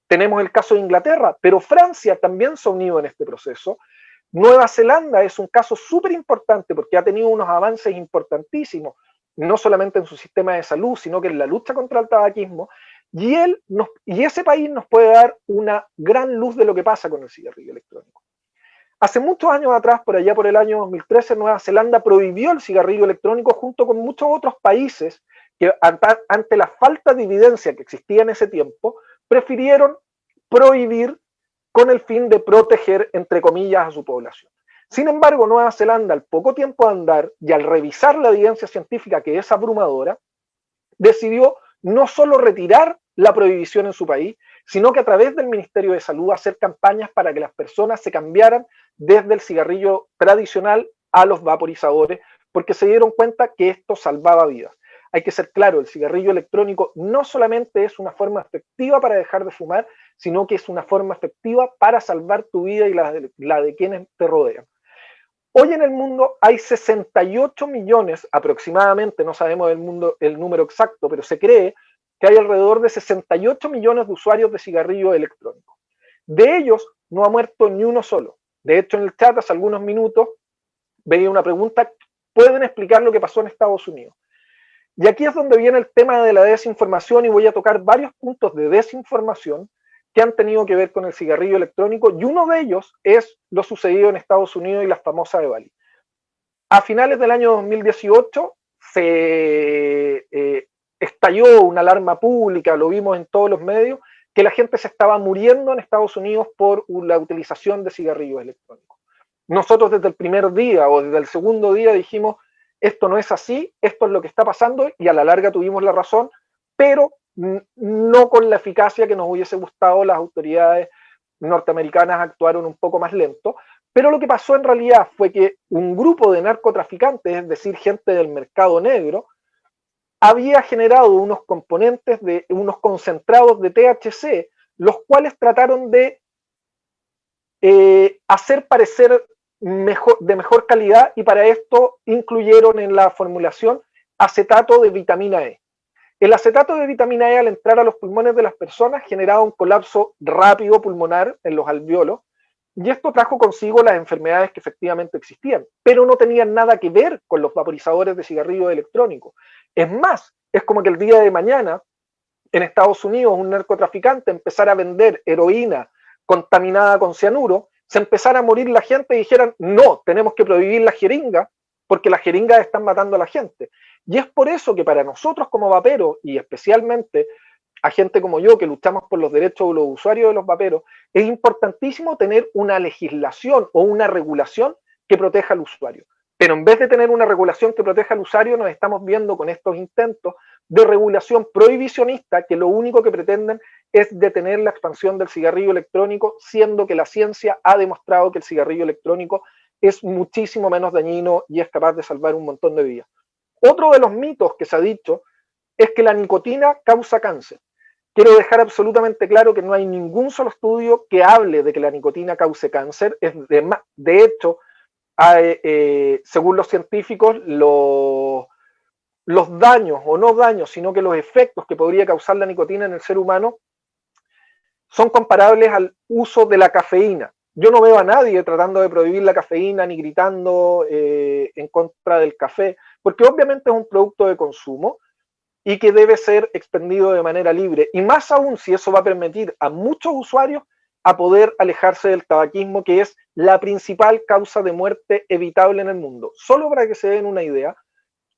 Tenemos el caso de Inglaterra, pero Francia también se ha unido en este proceso. Nueva Zelanda es un caso súper importante porque ha tenido unos avances importantísimos no solamente en su sistema de salud, sino que en la lucha contra el tabaquismo, y ese país nos puede dar una gran luz de lo que pasa con el cigarrillo electrónico. Hace muchos años atrás, por allá por el año 2013, Nueva Zelanda prohibió el cigarrillo electrónico junto con muchos otros países que ante la falta de evidencia que existía en ese tiempo, prefirieron prohibir con el fin de proteger, entre comillas, a su población. Sin embargo, Nueva Zelanda, al poco tiempo de andar y al revisar la evidencia científica, que es abrumadora, decidió no solo retirar la prohibición en su país, sino que a través del Ministerio de Salud hacer campañas para que las personas se cambiaran desde el cigarrillo tradicional a los vaporizadores, porque se dieron cuenta que esto salvaba vidas. Hay que ser claro, el cigarrillo electrónico no solamente es una forma efectiva para dejar de fumar, sino que es una forma efectiva para salvar tu vida y la de quienes te rodean. Hoy en el mundo hay 68 millones aproximadamente, no sabemos el número exacto, pero se cree que hay alrededor de 68 millones de usuarios de cigarrillo electrónico. De ellos no ha muerto ni uno solo. De hecho, en el chat hace algunos minutos veía una pregunta, ¿pueden explicar lo que pasó en Estados Unidos? Y aquí es donde viene el tema de la desinformación y voy a tocar varios puntos de desinformación que han tenido que ver con el cigarrillo electrónico y uno de ellos es lo sucedido en Estados Unidos y las famosas de Bali. A finales del año 2018 se estalló una alarma pública, lo vimos en todos los medios, que la gente se estaba muriendo en Estados Unidos por la utilización de cigarrillos electrónicos. Nosotros desde el primer día o desde el segundo día dijimos, esto no es así, esto es lo que está pasando y a la larga tuvimos la razón, pero no con la eficacia que nos hubiese gustado. Las autoridades norteamericanas actuaron un poco más lento, pero lo que pasó en realidad fue que un grupo de narcotraficantes, es decir, gente del mercado negro, había generado unos componentes, unos concentrados de THC, los cuales trataron de hacer parecer de mejor calidad y para esto incluyeron en la formulación acetato de vitamina E. El acetato de vitamina E al entrar a los pulmones de las personas generaba un colapso rápido pulmonar en los alvéolos y esto trajo consigo las enfermedades que efectivamente existían, pero no tenían nada que ver con los vaporizadores de cigarrillo electrónico. Es más, es como que el día de mañana en Estados Unidos un narcotraficante empezara a vender heroína contaminada con cianuro, se empezara a morir la gente y dijeran, no, tenemos que prohibir la jeringa porque las jeringas están matando a la gente. Y es por eso que para nosotros como vaperos, y especialmente a gente como yo que luchamos por los derechos de los usuarios de los vaperos, es importantísimo tener una legislación o una regulación que proteja al usuario. Pero en vez de tener una regulación que proteja al usuario, nos estamos viendo con estos intentos de regulación prohibicionista que lo único que pretenden es detener la expansión del cigarrillo electrónico, siendo que la ciencia ha demostrado que el cigarrillo electrónico es muchísimo menos dañino y es capaz de salvar un montón de vidas. Otro de los mitos que se ha dicho es que la nicotina causa cáncer. Quiero dejar absolutamente claro que no hay ningún solo estudio que hable de que la nicotina cause cáncer. De hecho, según los científicos, los daños, o no daños, sino que los efectos que podría causar la nicotina en el ser humano son comparables al uso de la cafeína. Yo no veo a nadie tratando de prohibir la cafeína ni gritando en contra del café, porque obviamente es un producto de consumo y que debe ser expendido de manera libre. Y más aún si eso va a permitir a muchos usuarios a poder alejarse del tabaquismo, que es la principal causa de muerte evitable en el mundo. Solo para que se den una idea,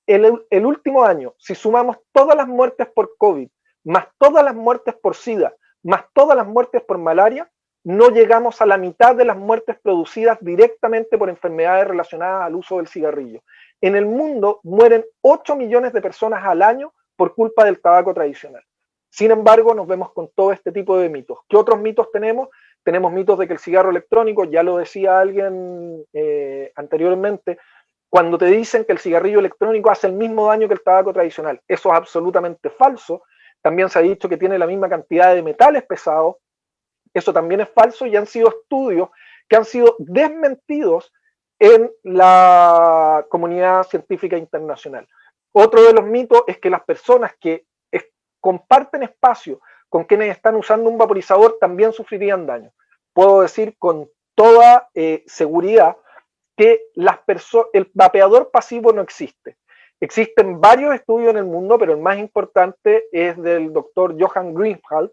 el último año, si sumamos todas las muertes por COVID, más todas las muertes por SIDA, más todas las muertes por malaria, no llegamos a la mitad de las muertes producidas directamente por enfermedades relacionadas al uso del cigarrillo. En el mundo mueren 8 millones de personas al año por culpa del tabaco tradicional. Sin embargo, nos vemos con todo este tipo de mitos. ¿Qué otros mitos tenemos? Tenemos mitos de que el cigarro electrónico, ya lo decía alguien anteriormente, cuando te dicen que el cigarrillo electrónico hace el mismo daño que el tabaco tradicional. Eso es absolutamente falso. También se ha dicho que tiene la misma cantidad de metales pesados. Eso también es falso y han sido estudios que han sido desmentidos en la comunidad científica internacional. Otro de los mitos es que las personas que comparten espacio con quienes están usando un vaporizador también sufrirían daño. Puedo decir con toda seguridad que el vapeador pasivo no existe. Existen varios estudios en el mundo, pero el más importante es del doctor Johann Greenhalgh,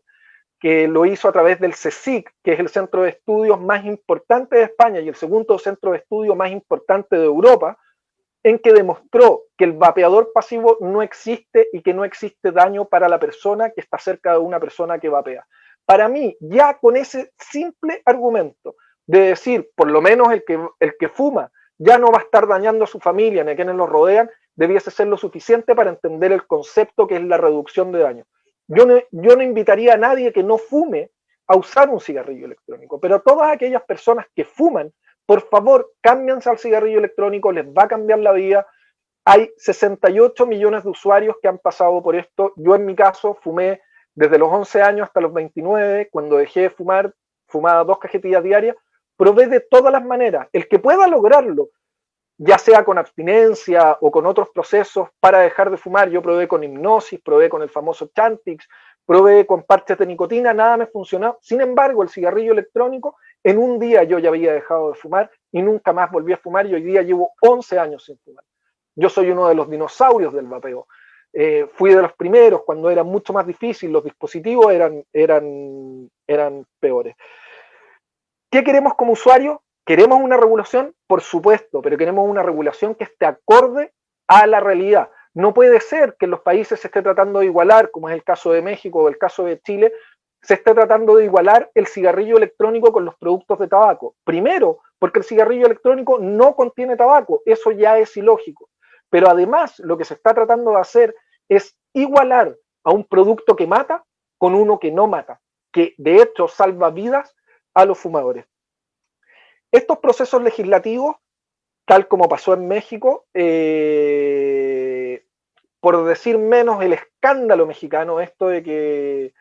que lo hizo a través del CSIC, que es el centro de estudios más importante de España y el segundo centro de estudios más importante de Europa, en que demostró que el vapeador pasivo no existe y que no existe daño para la persona que está cerca de una persona que vapea. Para mí, ya con ese simple argumento de decir, por lo menos el que fuma ya no va a estar dañando a su familia ni a quienes lo rodean, debiese ser lo suficiente para entender el concepto que es la reducción de daño. Yo no invitaría a nadie que no fume a usar un cigarrillo electrónico, pero todas aquellas personas que fuman, por favor, cámbianse al cigarrillo electrónico, les va a cambiar la vida. Hay 68 millones de usuarios que han pasado por esto. Yo en mi caso fumé desde los 11 años hasta los 29. Cuando dejé de fumar, fumaba 2 cajetillas diarias. Probé de todas las maneras. El que pueda lograrlo, ya sea con abstinencia o con otros procesos para dejar de fumar, yo probé con hipnosis, probé con el famoso Chantix, probé con parches de nicotina, nada me funcionó. Sin embargo, el cigarrillo electrónico, en un día yo ya había dejado de fumar y nunca más volví a fumar y hoy día llevo 11 años sin fumar. Yo soy uno de los dinosaurios del vapeo. Fui de los primeros cuando era mucho más difícil, los dispositivos eran peores. ¿Qué queremos como usuarios? ¿Queremos una regulación? Por supuesto, pero queremos una regulación que esté acorde a la realidad. No puede ser que en los países se esté tratando de igualar, como es el caso de México o el caso de Chile, se esté tratando de igualar el cigarrillo electrónico con los productos de tabaco. Primero, porque el cigarrillo electrónico no contiene tabaco, eso ya es ilógico. Pero además, lo que se está tratando de hacer es igualar a un producto que mata con uno que no mata, que de hecho salva vidas a los fumadores. Estos procesos legislativos, tal como pasó en México, por decir menos el escándalo mexicano, esto de que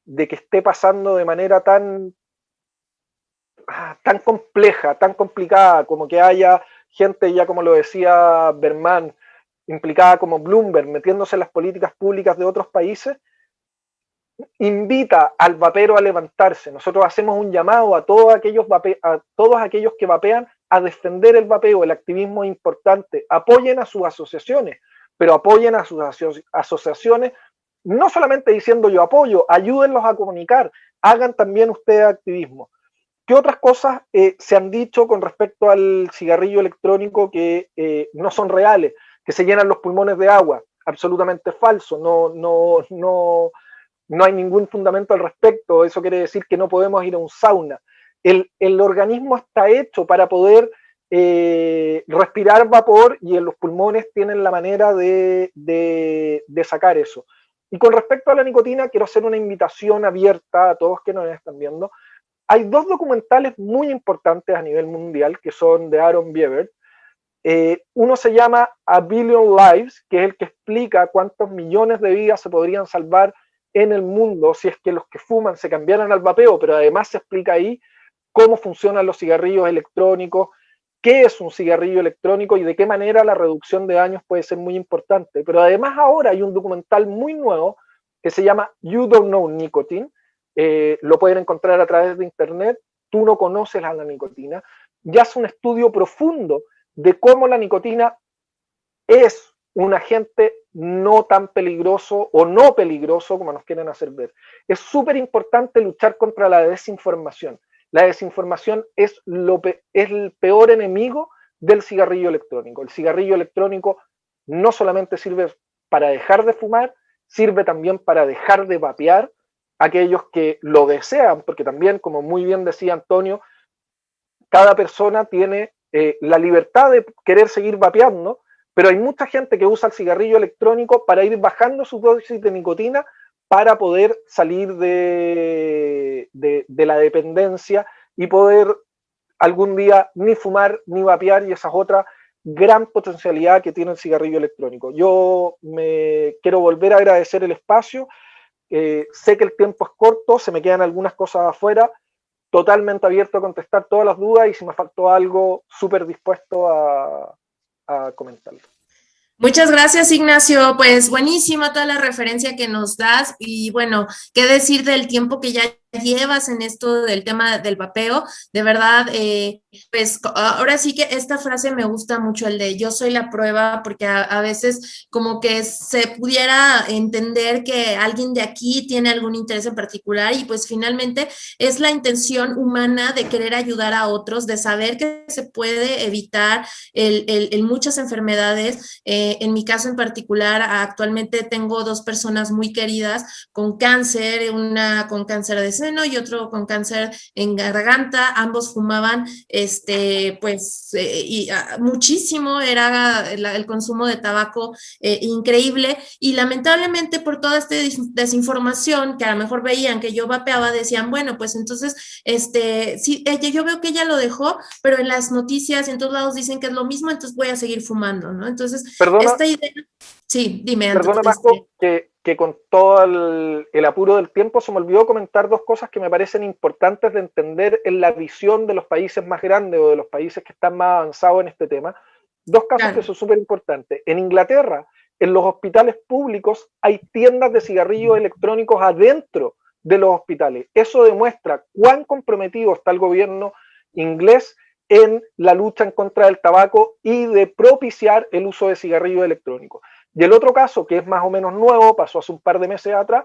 esté pasando de manera tan compleja, tan complicada, como que haya gente, ya como lo decía Berman, implicada como Bloomberg, metiéndose en las políticas públicas de otros países, invita al vapero a levantarse. Nosotros hacemos un llamado a todos aquellos que vapean a defender el vapeo. El activismo es importante. Apoyen a sus asociaciones, pero apoyen a sus asociaciones no solamente diciendo yo apoyo, ayúdenlos a comunicar, hagan también ustedes activismo. ¿Qué otras cosas se han dicho con respecto al cigarrillo electrónico que no son reales? Que se llenan los pulmones de agua. Absolutamente falso. No hay ningún fundamento al respecto. Eso quiere decir que no podemos ir a un sauna. El organismo está hecho para poder respirar vapor y en los pulmones tienen la manera de sacar eso. Y con respecto a la nicotina, quiero hacer una invitación abierta a todos que nos están viendo. Hay 2 documentales muy importantes a nivel mundial que son de Aaron Biebert. Uno se llama A Billion Lives, que es el que explica cuántos millones de vidas se podrían salvar en el mundo si es que los que fuman se cambiaran al vapeo, pero además se explica ahí cómo funcionan los cigarrillos electrónicos, qué es un cigarrillo electrónico y de qué manera la reducción de daños puede ser muy importante. Pero además ahora hay un documental muy nuevo que se llama You Don't Know Nicotine, lo pueden encontrar a través de internet, Tú no conoces a la nicotina, ya es un estudio profundo de cómo la nicotina es un agente no tan peligroso o no peligroso como nos quieren hacer ver. Es súper importante luchar contra la desinformación. La desinformación es el peor enemigo del cigarrillo electrónico. El cigarrillo electrónico no solamente sirve para dejar de fumar, sirve también para dejar de vapear aquellos que lo desean, porque también, como muy bien decía Antonio, cada persona tiene la libertad de querer seguir vapeando, pero hay mucha gente que usa el cigarrillo electrónico para ir bajando su dosis de nicotina para poder salir de la dependencia y poder algún día ni fumar ni vapear, y esa es otra gran potencialidad que tiene el cigarrillo electrónico. Yo me quiero volver a agradecer el espacio, sé que el tiempo es corto, se me quedan algunas cosas afuera, totalmente abierto a contestar todas las dudas y si me faltó algo, súper dispuesto a comentarlo. Muchas gracias, Ignacio. Pues buenísima toda la referencia que nos das y bueno, qué decir del tiempo que ya llevas en esto del tema del vapeo, de verdad, pues ahora sí que esta frase me gusta mucho, el de yo soy la prueba, porque a veces como que se pudiera entender que alguien de aquí tiene algún interés en particular y pues finalmente es la intención humana de querer ayudar a otros, de saber que se puede evitar muchas enfermedades. En mi caso en particular, actualmente tengo 2 personas muy queridas con cáncer, una con cáncer de seno y otro con cáncer en garganta. Ambos fumaban muchísimo, era el consumo de tabaco increíble, y lamentablemente por toda esta desinformación, que a lo mejor veían que yo vapeaba, decían, bueno, pues entonces, sí, yo veo que ella lo dejó, pero en las noticias y en todos lados dicen que es lo mismo, entonces voy a seguir fumando, ¿no? Entonces, Perdona, esta idea, sí, dime. perdona, Majo, que con todo el apuro del tiempo se me olvidó comentar 2 cosas que me parecen importantes de entender en la visión de los países más grandes o de los países que están más avanzados en este tema. 2 casos Claro. que son súper importantes. En Inglaterra, en los hospitales públicos hay tiendas de cigarrillos electrónicos adentro de los hospitales. Eso demuestra cuán comprometido está el gobierno inglés en la lucha en contra del tabaco y de propiciar el uso de cigarrillos electrónicos. Y el otro caso, que es más o menos nuevo, pasó hace un par de meses atrás,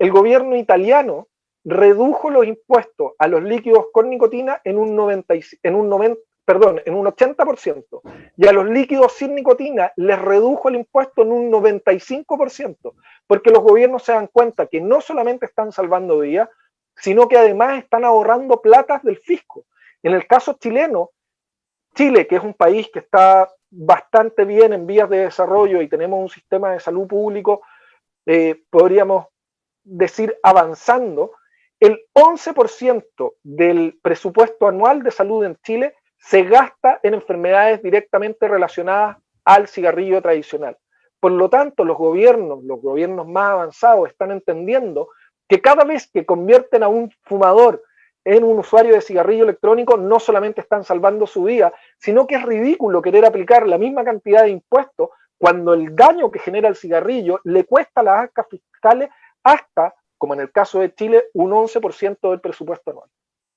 el gobierno italiano redujo los impuestos a los líquidos con nicotina en un 80%, y a los líquidos sin nicotina les redujo el impuesto en un 95%, porque los gobiernos se dan cuenta que no solamente están salvando vidas, sino que además están ahorrando platas del fisco. En el caso chileno, Chile, que es un país que está bastante bien en vías de desarrollo y tenemos un sistema de salud público, podríamos decir avanzando, el 11% del presupuesto anual de salud en Chile se gasta en enfermedades directamente relacionadas al cigarrillo tradicional. Por lo tanto, los gobiernos más avanzados están entendiendo que cada vez que convierten a un fumador en un usuario de cigarrillo electrónico, no solamente están salvando su vida, sino que es ridículo querer aplicar la misma cantidad de impuestos cuando el daño que genera el cigarrillo le cuesta a las arcas fiscales hasta, como en el caso de Chile, un 11% del presupuesto anual.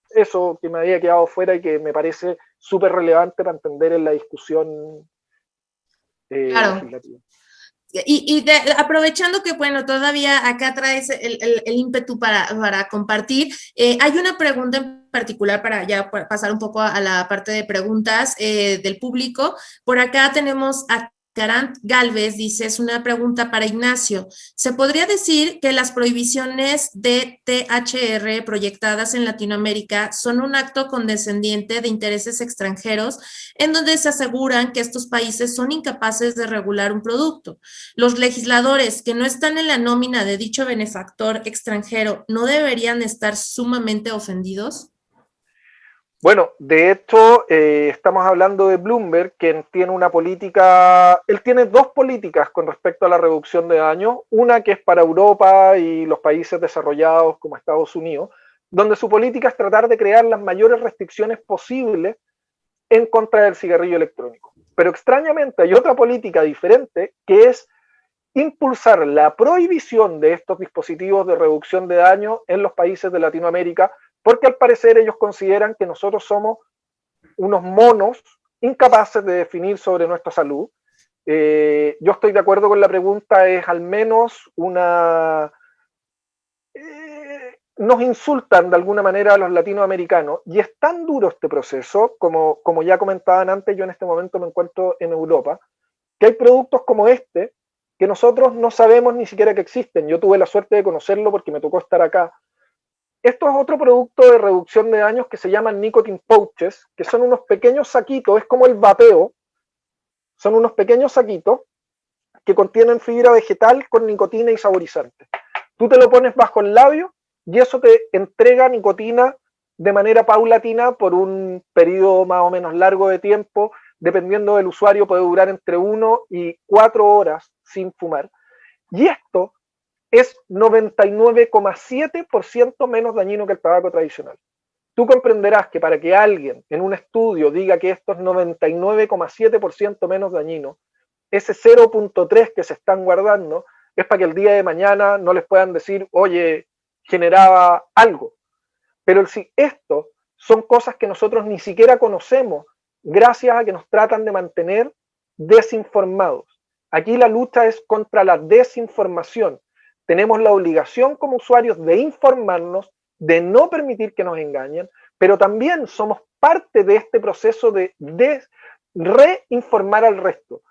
Eso que me había quedado fuera y que me parece súper relevante para entender en la discusión legislativa. Aprovechando que, bueno, todavía acá traes el ímpetu para compartir, hay una pregunta en particular para ya pasar un poco a la parte de preguntas del público. Por acá tenemos a Garant Galvez, dice, es una pregunta para Ignacio. ¿Se podría decir que las prohibiciones de THR proyectadas en Latinoamérica son un acto condescendiente de intereses extranjeros en donde se aseguran que estos países son incapaces de regular un producto? ¿Los legisladores que no están en la nómina de dicho benefactor extranjero no deberían estar sumamente ofendidos? Bueno, de hecho, estamos hablando de Bloomberg, quien tiene una política, él tiene 2 políticas con respecto a la reducción de daños, una que es para Europa y los países desarrollados como Estados Unidos, donde su política es tratar de crear las mayores restricciones posibles en contra del cigarrillo electrónico. Pero extrañamente hay otra política diferente, que es impulsar la prohibición de estos dispositivos de reducción de daño en los países de Latinoamérica, porque al parecer ellos consideran que nosotros somos unos monos incapaces de definir sobre nuestra salud. Yo estoy de acuerdo con la pregunta, es al menos una... nos insultan de alguna manera a los latinoamericanos, y es tan duro este proceso, como ya comentaban antes, yo en este momento me encuentro en Europa, que hay productos como este que nosotros no sabemos ni siquiera que existen. Yo tuve la suerte de conocerlo porque me tocó estar acá. Esto es otro producto de reducción de daños que se llaman nicotine pouches, que son unos pequeños saquitos, es como el vapeo, son unos pequeños saquitos que contienen fibra vegetal con nicotina y saborizante. Tú te lo pones bajo el labio y eso te entrega nicotina de manera paulatina por un periodo más o menos largo de tiempo, dependiendo del usuario puede durar entre 1 y 4 horas sin fumar. Y esto es 99,7% menos dañino que el tabaco tradicional. Tú comprenderás que para que alguien en un estudio diga que esto es 99,7% menos dañino, ese 0,3 que se están guardando es para que el día de mañana no les puedan decir, oye, generaba algo. Pero esto son cosas que nosotros ni siquiera conocemos gracias a que nos tratan de mantener desinformados. Aquí la lucha es contra la desinformación. Tenemos la obligación como usuarios de informarnos, de no permitir que nos engañen, pero también somos parte de este proceso de reinformar al resto.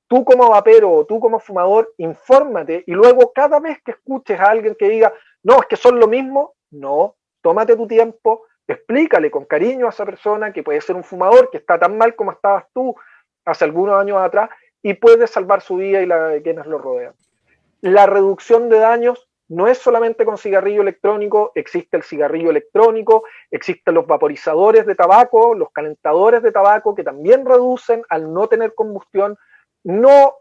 Tú como vapero o tú como fumador, infórmate y luego cada vez que escuches a alguien que diga, no, es que son lo mismo, no, tómate tu tiempo, explícale con cariño a esa persona que puede ser un fumador, que está tan mal como estabas tú hace algunos años atrás y puede salvar su vida y la de quienes lo rodean. La reducción de daños no es solamente con cigarrillo electrónico, existe el cigarrillo electrónico, existen los vaporizadores de tabaco, los calentadores de tabaco que también reducen al no tener combustión, no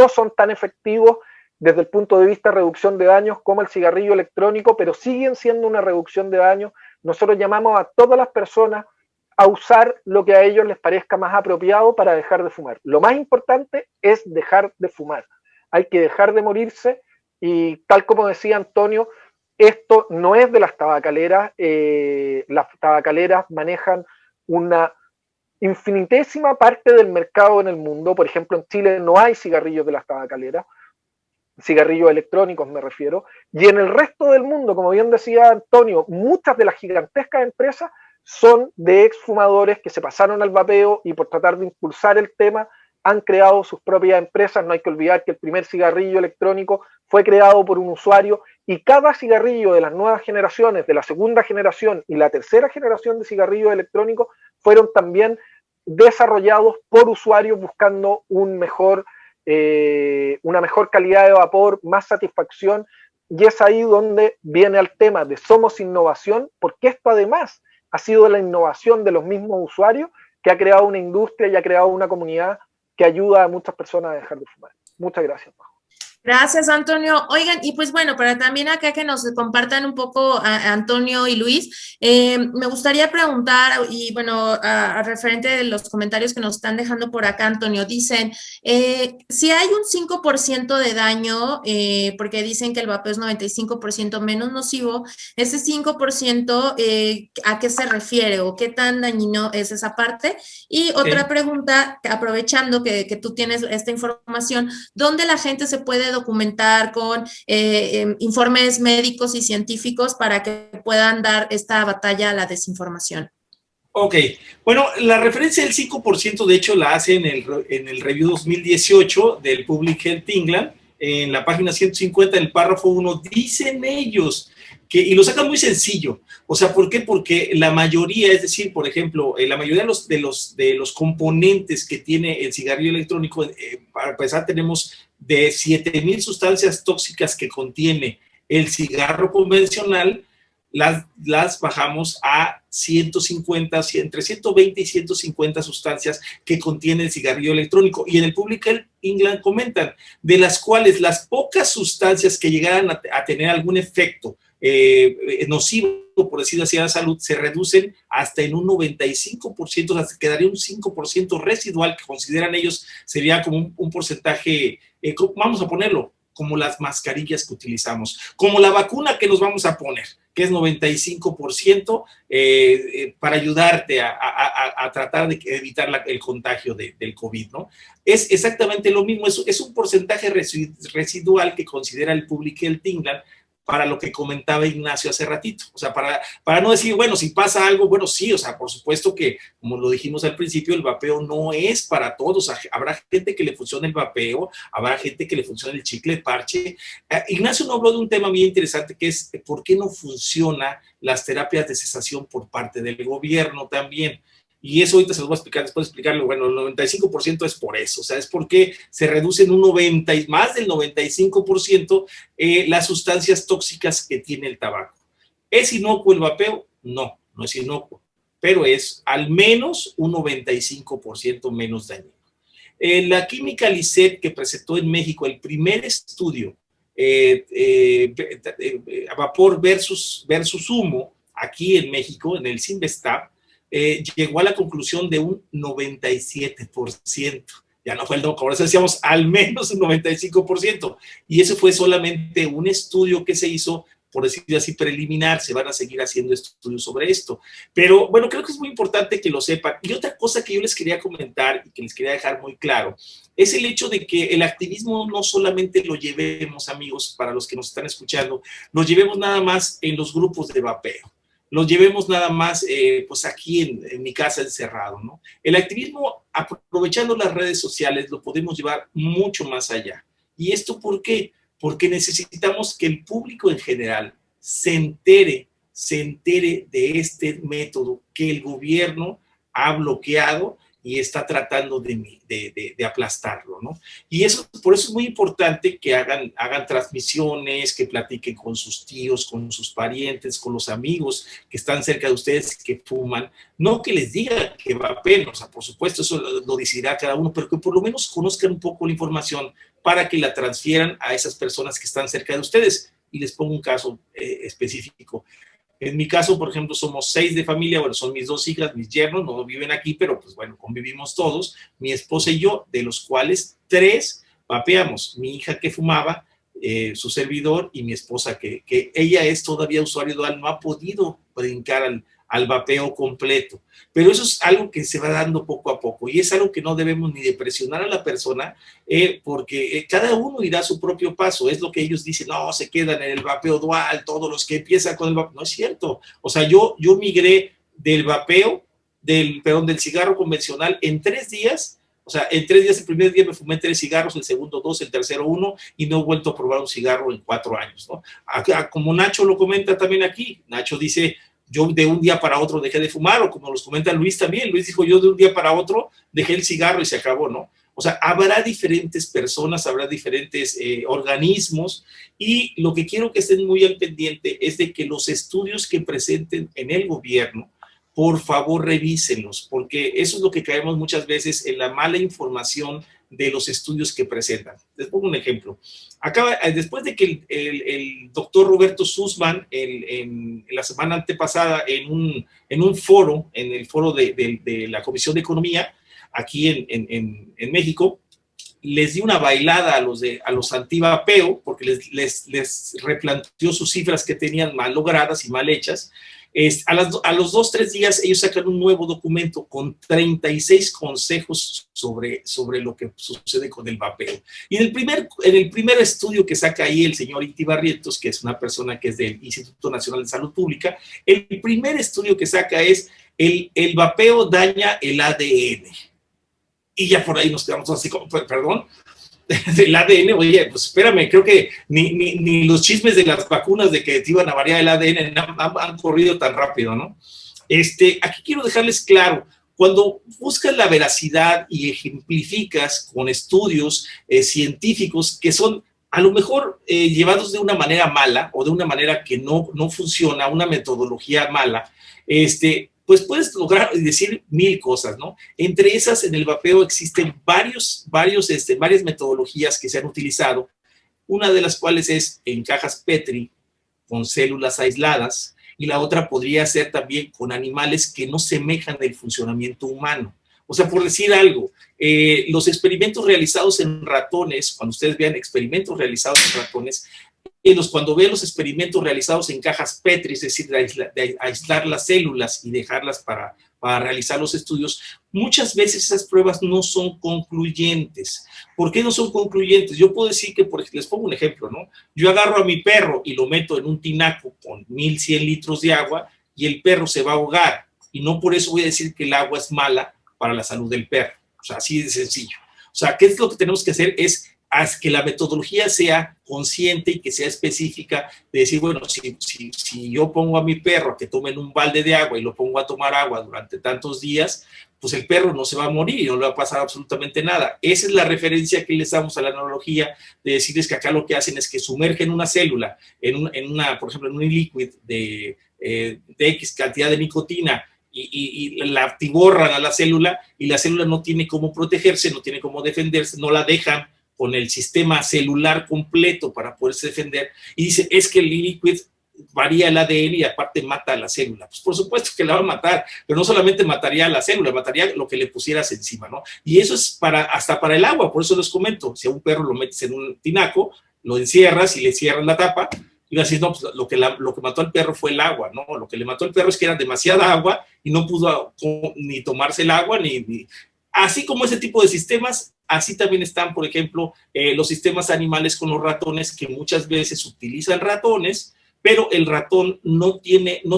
son tan efectivos desde el punto de vista de reducción de daños como el cigarrillo electrónico, pero siguen siendo una reducción de daños. Nosotros llamamos a todas las personas a usar lo que a ellos les parezca más apropiado para dejar de fumar. Lo más importante es dejar de fumar. Hay que dejar de morirse y tal como decía Antonio, esto no es de las tabacaleras. Las tabacaleras manejan una infinitésima parte del mercado en el mundo. Por ejemplo, en Chile no hay cigarrillos de las tabacaleras, cigarrillos electrónicos me refiero, y en el resto del mundo, como bien decía Antonio, muchas de las gigantescas empresas son de exfumadores que se pasaron al vapeo y por tratar de impulsar el tema han creado sus propias empresas. No hay que olvidar que el primer cigarrillo electrónico fue creado por un usuario y cada cigarrillo de las nuevas generaciones, de la segunda generación y la tercera generación de cigarrillos electrónicos fueron también desarrollados por usuarios buscando una mejor calidad de vapor, más satisfacción, y es ahí donde viene el tema de somos innovación, porque esto además ha sido la innovación de los mismos usuarios que ha creado una industria y ha creado una comunidad que ayuda a muchas personas a dejar de fumar. Muchas gracias, Majo. Gracias, Antonio. Oigan, y pues bueno, para también acá que nos compartan un poco a Antonio y Luis, me gustaría preguntar, y bueno, a referente de los comentarios que nos están dejando por acá, Antonio, dicen, si hay un 5% de daño, porque dicen que el vapeo es 95% menos nocivo, ese 5%, ¿a qué se refiere o qué tan dañino es esa parte? Y otra pregunta, aprovechando que tú tienes esta información, ¿dónde la gente se puede documentar con informes médicos y científicos para que puedan dar esta batalla a la desinformación? Ok, bueno, la referencia del 5% de hecho la hace en el review 2018 del Public Health England, en la página 150, en el párrafo 1, dicen ellos que, y lo sacan muy sencillo, o sea, ¿por qué? Porque la mayoría, es decir, por ejemplo, la mayoría de los componentes que tiene el cigarrillo electrónico, para empezar tenemos de 7,000 sustancias tóxicas que contiene el cigarro convencional, las bajamos a 150, entre 120 y 150 sustancias que contiene el cigarrillo electrónico. Y en el Public Health England comentan, de las cuales las pocas sustancias que llegaran a tener algún efecto nocivo, por decirlo así, a la salud, se reducen hasta en un 95%, o sea, se quedaría un 5% residual, que consideran ellos sería como un porcentaje, vamos a ponerlo, como las mascarillas que utilizamos, como la vacuna que nos vamos a poner, que es 95%, para ayudarte a tratar de evitar el contagio del COVID, ¿no? Es exactamente lo mismo, es un porcentaje residual que considera el Public Health England para lo que comentaba Ignacio hace ratito. O sea, para no decir, bueno, si pasa algo, bueno, sí, o sea, por supuesto que, como lo dijimos al principio, el vapeo no es para todos. O sea, habrá gente que le funcione el vapeo, habrá gente que le funcione el chicle de parche. Ignacio nos habló de un tema bien interesante, que es por qué no funcionan las terapias de cesación por parte del gobierno también. Y eso ahorita se los voy a explicar, después de explicarlo. Bueno, el 95% es por eso, o sea, es porque se reducen más del 95% las sustancias tóxicas que tiene el tabaco. ¿Es inocuo el vapeo? No, no es inocuo, pero es al menos un 95% menos dañino. La química Lisset, que presentó en México el primer estudio, vapor versus humo, aquí en México, en el CINVESTAB, llegó a la conclusión de un 97%. Ya no fue el doco, ahora decíamos al menos un 95%. Y eso fue solamente un estudio que se hizo por decirlo así, preliminar, se van a seguir haciendo estudios sobre esto. Pero bueno, creo que es muy importante que lo sepan. Y otra cosa que yo les quería comentar y que les quería dejar muy claro, es el hecho de que el activismo no solamente lo llevemos, amigos, para los que nos están escuchando, lo llevemos nada más en los grupos de vapeo, lo llevemos nada más pues aquí en mi casa encerrado, ¿no? El activismo, aprovechando las redes sociales, lo podemos llevar mucho más allá. ¿Y esto por qué? Porque necesitamos que el público en general se entere de este método que el gobierno ha bloqueado y está tratando de aplastarlo, ¿no? Y eso, por eso es muy importante que hagan transmisiones, que platiquen con sus tíos, con sus parientes, con los amigos que están cerca de ustedes que fuman, no que les digan que vapeen, o sea, por supuesto, eso lo decidirá cada uno, pero que por lo menos conozcan un poco la información para que la transfieran a esas personas que están cerca de ustedes. Y les pongo un caso específico. En mi caso, por ejemplo, somos 6 de familia, bueno, son mis 2 hijas, mis yernos, no viven aquí, pero pues bueno, convivimos todos, mi esposa y yo, de los cuales 3 vapeamos. Mi hija que fumaba, su servidor y mi esposa que ella es todavía usuario dual, no ha podido brincar al vapeo completo. Pero eso es algo que se va dando poco a poco y es algo que no debemos ni de presionar a la persona porque cada uno irá a su propio paso. Es lo que ellos dicen, no, se quedan en el vapeo dual, todos los que empiezan con el vapeo. No es cierto. O sea, yo migré del vapeo, del cigarro convencional en 3 días. O sea, en 3 días, el primer día me fumé 3 cigarros, el segundo 2, el tercero 1 y no he vuelto a probar un cigarro en 4 años, ¿no? Como Nacho lo comenta también aquí, Nacho dice, yo de un día para otro dejé de fumar, o como los comenta Luis también, Luis dijo, yo de un día para otro dejé el cigarro y se acabó, ¿no? O sea, habrá diferentes personas, habrá diferentes organismos, y lo que quiero que estén muy al pendiente es de que los estudios que presenten en el gobierno, por favor revísenlos, porque eso es lo que caemos muchas veces en la mala información de los estudios que presentan. Les pongo un ejemplo. Después de que el doctor Roberto Sussman, en la semana antepasada, en un foro, en el foro de la Comisión de Economía, aquí en México, les dio una bailada a los antivapeo, porque les replanteó sus cifras que tenían mal logradas y mal hechas. A los 2-3 días ellos sacan un nuevo documento con 36 consejos sobre lo que sucede con el vapeo. Y en el primer estudio que saca ahí el señor Iti Barrientos, que es una persona que es del Instituto Nacional de Salud Pública, el primer estudio que saca es el vapeo daña el ADN. Y ya por ahí nos quedamos así como, perdón, del ADN, oye, pues espérame, creo que ni los chismes de las vacunas de que te iban a variar el ADN han corrido tan rápido, ¿no? Aquí quiero dejarles claro, cuando buscas la veracidad y ejemplificas con estudios científicos que son a lo mejor llevados de una manera mala o de una manera que no funciona, una metodología mala, pues puedes lograr decir 1000 cosas, ¿no? Entre esas, en el vapeo existen varias metodologías que se han utilizado, una de las cuales es en cajas Petri, con células aisladas, y la otra podría ser también con animales que no semejan el funcionamiento humano. O sea, por decir algo, los experimentos realizados en ratones, cuando ustedes vean experimentos realizados en ratones, cuando ven los experimentos realizados en cajas Petri, es decir, de aislar las células y dejarlas para realizar los estudios, muchas veces esas pruebas no son concluyentes. ¿Por qué no son concluyentes? Yo puedo decir que, les pongo un ejemplo, ¿no? Yo agarro a mi perro y lo meto en un tinaco con 1100 litros de agua y el perro se va a ahogar. Y no por eso voy a decir que el agua es mala para la salud del perro. O sea, así de sencillo. O sea, ¿qué es lo que tenemos que hacer? Es que la metodología sea consciente y que sea específica, de decir, bueno, si yo pongo a mi perro a que tome en un balde de agua y lo pongo a tomar agua durante tantos días, pues el perro no se va a morir y no le va a pasar absolutamente nada. Esa es la referencia que les damos a la analogía de decirles que acá lo que hacen es que sumergen una célula por ejemplo, en un líquido de X cantidad de nicotina y la atiborran a la célula y la célula no tiene cómo protegerse, no tiene cómo defenderse, no la dejan con el sistema celular completo para poderse defender, y dice, es que el líquido varía el ADN y aparte mata a la célula. Pues por supuesto que la va a matar, pero no solamente mataría a la célula, mataría lo que le pusieras encima, ¿no? Y eso es hasta para el agua, por eso les comento, si a un perro lo metes en un tinaco, lo encierras y le cierras la tapa, iba a decir, no, pues lo que mató al perro fue el agua, ¿no? Lo que le mató al perro es que era demasiada agua y no pudo ni tomarse el agua, Así como ese tipo de sistemas, así también están, por ejemplo, los sistemas animales con los ratones, que muchas veces utilizan ratones, pero el ratón no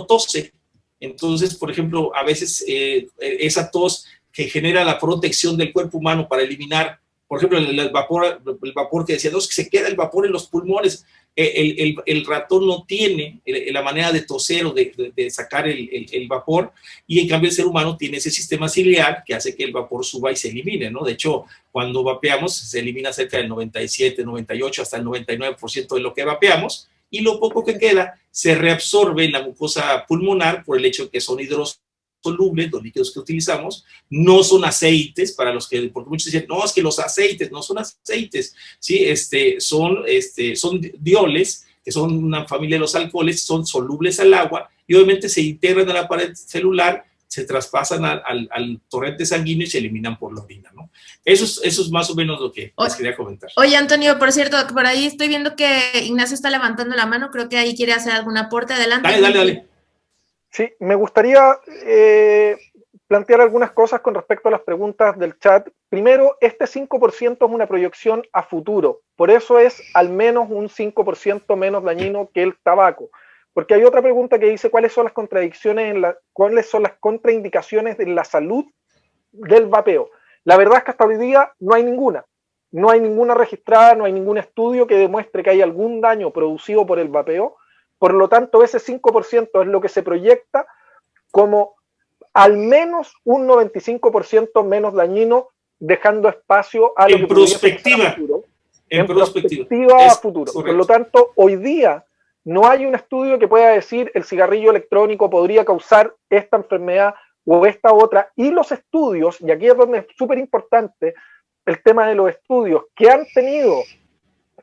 tose. Entonces, por ejemplo, a veces esa tos que genera la protección del cuerpo humano para eliminar, por ejemplo, el vapor que decía, no, es que se queda el vapor en los pulmones. El ratón no tiene la manera de toser o de sacar el vapor, y en cambio el ser humano tiene ese sistema ciliar que hace que el vapor suba y se elimine, ¿no? De hecho, cuando vapeamos se elimina cerca del 97, 98, hasta el 99% de lo que vapeamos, y lo poco que queda se reabsorbe en la mucosa pulmonar por el hecho de que son hidrosolubles, los líquidos que utilizamos, no son aceites, porque muchos dicen, no, es que los aceites no son aceites, ¿sí? Son dioles, que son una familia de los alcoholes, son solubles al agua, y obviamente se integran a la pared celular, se traspasan al torrente sanguíneo y se eliminan por la orina, ¿no? Eso es más o menos lo que les quería comentar. Oye, Antonio, por cierto, por ahí estoy viendo que Ignacio está levantando la mano, creo que ahí quiere hacer algún aporte. Adelante. Dale. Sí, me gustaría plantear algunas cosas con respecto a las preguntas del chat. Primero, este 5% es una proyección a futuro, por eso es al menos un 5% menos dañino que el tabaco. Porque hay otra pregunta que dice cuáles son las cuáles son las contraindicaciones en la salud del vapeo. La verdad es que hasta hoy día no hay ninguna. No hay ninguna registrada, no hay ningún estudio que demuestre que hay algún daño producido por el vapeo. Por lo tanto, ese 5% es lo que se proyecta como al menos un 95% menos dañino, dejando espacio a lo que prospectiva. En perspectiva a futuro. Por lo tanto, hoy día no hay un estudio que pueda decir el cigarrillo electrónico podría causar esta enfermedad o esta otra. Y los estudios, y aquí es donde es súper importante el tema de los estudios que han tenido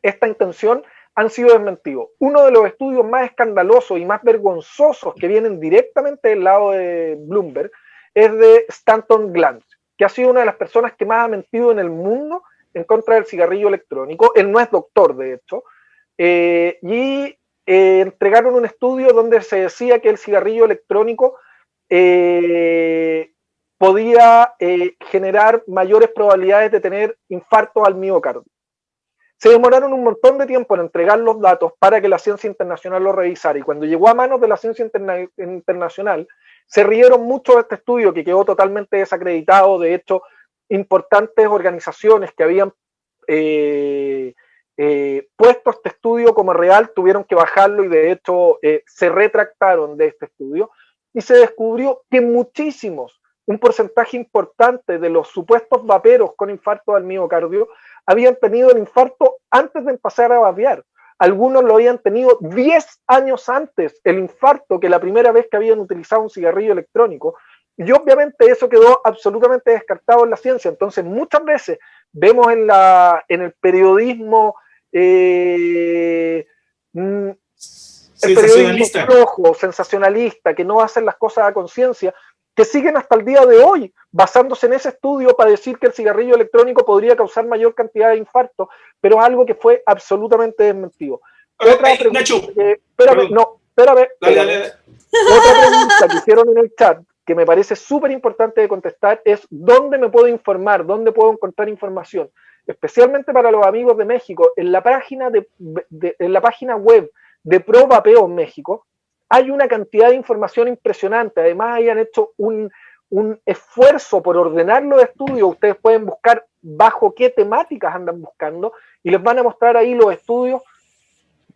esta intención, han sido desmentidos. Uno de los estudios más escandalosos y más vergonzosos que vienen directamente del lado de Bloomberg es de Stanton Glantz, que ha sido una de las personas que más ha mentido en el mundo en contra del cigarrillo electrónico. Él no es doctor, de hecho, entregaron un estudio donde se decía que el cigarrillo electrónico podía generar mayores probabilidades de tener infartos al miocardio. Se demoraron un montón de tiempo en entregar los datos para que la ciencia internacional lo revisara, y cuando llegó a manos de la ciencia internacional, se rieron mucho de este estudio que quedó totalmente desacreditado. De hecho, importantes organizaciones que habían puesto este estudio como real tuvieron que bajarlo, y de hecho se retractaron de este estudio, y se descubrió que un porcentaje importante de los supuestos vaperos con infarto al miocardio habían tenido el infarto antes de empezar a vapear. Algunos lo habían tenido 10 años antes, el infarto, que la primera vez que habían utilizado un cigarrillo electrónico. Y obviamente eso quedó absolutamente descartado en la ciencia. Entonces muchas veces vemos en el periodismo sensacionalista, flojo, sensacionalista, que no hacen las cosas a conciencia, que siguen hasta el día de hoy basándose en ese estudio para decir que el cigarrillo electrónico podría causar mayor cantidad de infartos, pero es algo que fue absolutamente desmentido. Nacho, espérame. Otra pregunta que hicieron en el chat, que me parece súper importante de contestar, es ¿dónde me puedo informar? ¿Dónde puedo encontrar información? Especialmente para los amigos de México, en la página web de Pro Vapeo México, hay una cantidad de información impresionante. Además, hayan hecho un esfuerzo por ordenar los estudios. Ustedes pueden buscar bajo qué temáticas andan buscando, y les van a mostrar ahí los estudios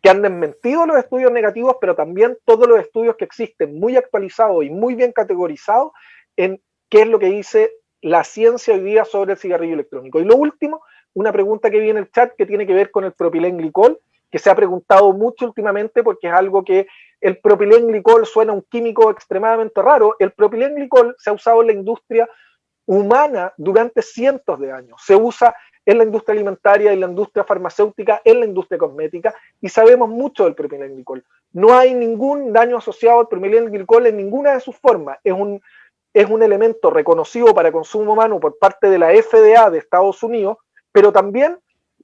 que han desmentido, los estudios negativos, pero también todos los estudios que existen, muy actualizados y muy bien categorizados en qué es lo que dice la ciencia hoy día sobre el cigarrillo electrónico. Y lo último, una pregunta que vi en el chat que tiene que ver con el propilenglicol, que se ha preguntado mucho últimamente porque es algo que el propilenglicol suena a un químico extremadamente raro. El propilenglicol se ha usado en la industria humana durante cientos de años. Se usa en la industria alimentaria, en la industria farmacéutica, en la industria cosmética, y sabemos mucho del propilenglicol. No hay ningún daño asociado al propilenglicol en ninguna de sus formas. Es un elemento reconocido para consumo humano por parte de la FDA de Estados Unidos, pero también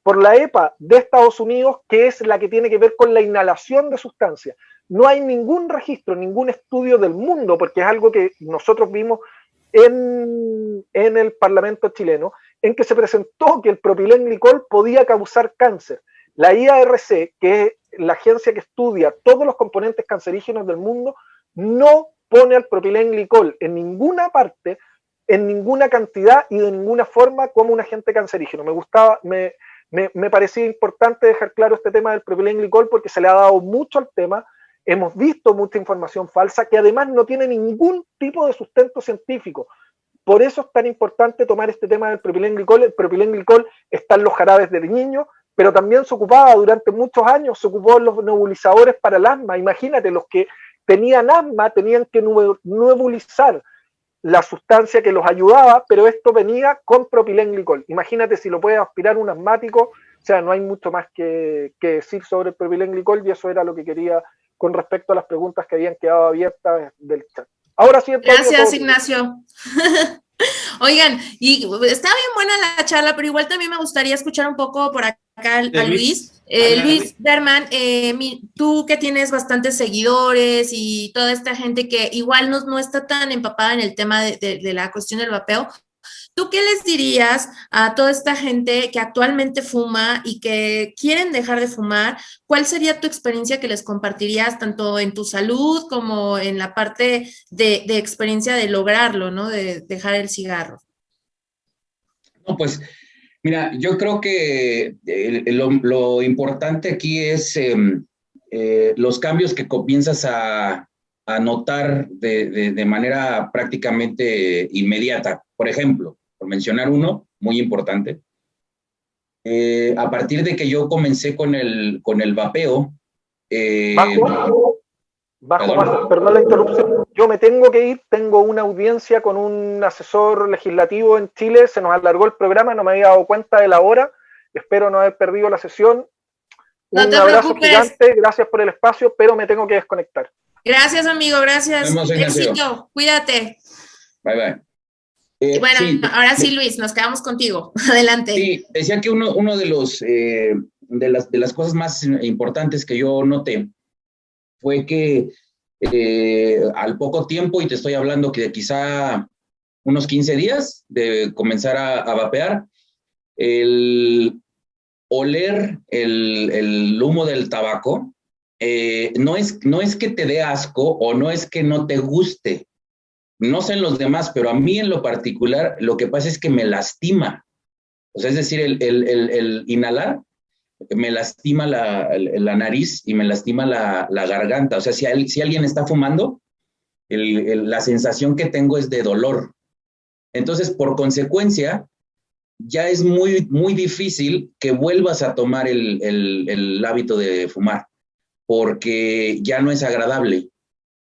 por la EPA de Estados Unidos, que es la que tiene que ver con la inhalación de sustancias. No hay ningún registro, ningún estudio del mundo, porque es algo que nosotros vimos en el Parlamento chileno, en que se presentó que el propilenglicol podía causar cáncer. La IARC, que es la agencia que estudia todos los componentes cancerígenos del mundo, no pone al propilenglicol en ninguna parte, en ninguna cantidad y de ninguna forma como un agente cancerígeno. Me parecía importante dejar claro este tema del propilenglicol porque se le ha dado mucho al tema. Hemos visto mucha información falsa que además no tiene ningún tipo de sustento científico. Por eso es tan importante tomar este tema del propilenglicol. El propilenglicol está en los jarabes del niño, pero también se ocupaba durante muchos años, se ocupó en los nebulizadores para el asma. Imagínate, los que tenían asma tenían que nebulizar la sustancia que los ayudaba, pero esto venía con propilenglicol. Imagínate si lo puede aspirar un asmático. O sea, no hay mucho más que decir sobre el propilenglicol, y eso era lo que quería con respecto a las preguntas que habían quedado abiertas del chat. Ahora sí. Gracias, Ignacio. Oigan, y está bien buena la charla, pero igual también me gustaría escuchar un poco por acá a Luis. Luis Berman, tú que tienes bastantes seguidores y toda esta gente que igual no está tan empapada en el tema de la cuestión del vapeo, ¿tú qué les dirías a toda esta gente que actualmente fuma y que quieren dejar de fumar? ¿Cuál sería tu experiencia que les compartirías tanto en tu salud como en la parte de experiencia de lograrlo, ¿no? De dejar el cigarro. No, pues, mira, yo creo que lo importante aquí es los cambios que comienzas a notar de manera prácticamente inmediata. Por ejemplo, por mencionar uno muy importante, a partir de que yo comencé con el vapeo... Perdón la interrupción. Yo me tengo que ir, tengo una audiencia con un asesor legislativo en Chile, se nos alargó el programa, no me había dado cuenta de la hora, espero no haber perdido la sesión. Un abrazo gigante, gracias por el espacio, pero me tengo que desconectar. Gracias, amigo, gracias. Éxito, cuídate. Bye, bye. Bueno, sí, ahora sí, Luis, nos quedamos contigo. Adelante. Sí, decía que uno de las cosas más importantes que yo noté fue que al poco tiempo, y te estoy hablando que quizá unos 15 días de comenzar a vapear, el oler el humo del tabaco no es que te dé asco o no es que no te guste. No sé en los demás, pero a mí en lo particular lo que pasa es que me lastima. O sea, es decir, el inhalar me lastima la nariz y me lastima la garganta. O sea, si alguien está fumando, la sensación que tengo es de dolor. Entonces, por consecuencia, ya es muy, muy difícil que vuelvas a tomar el hábito de fumar, porque ya no es agradable.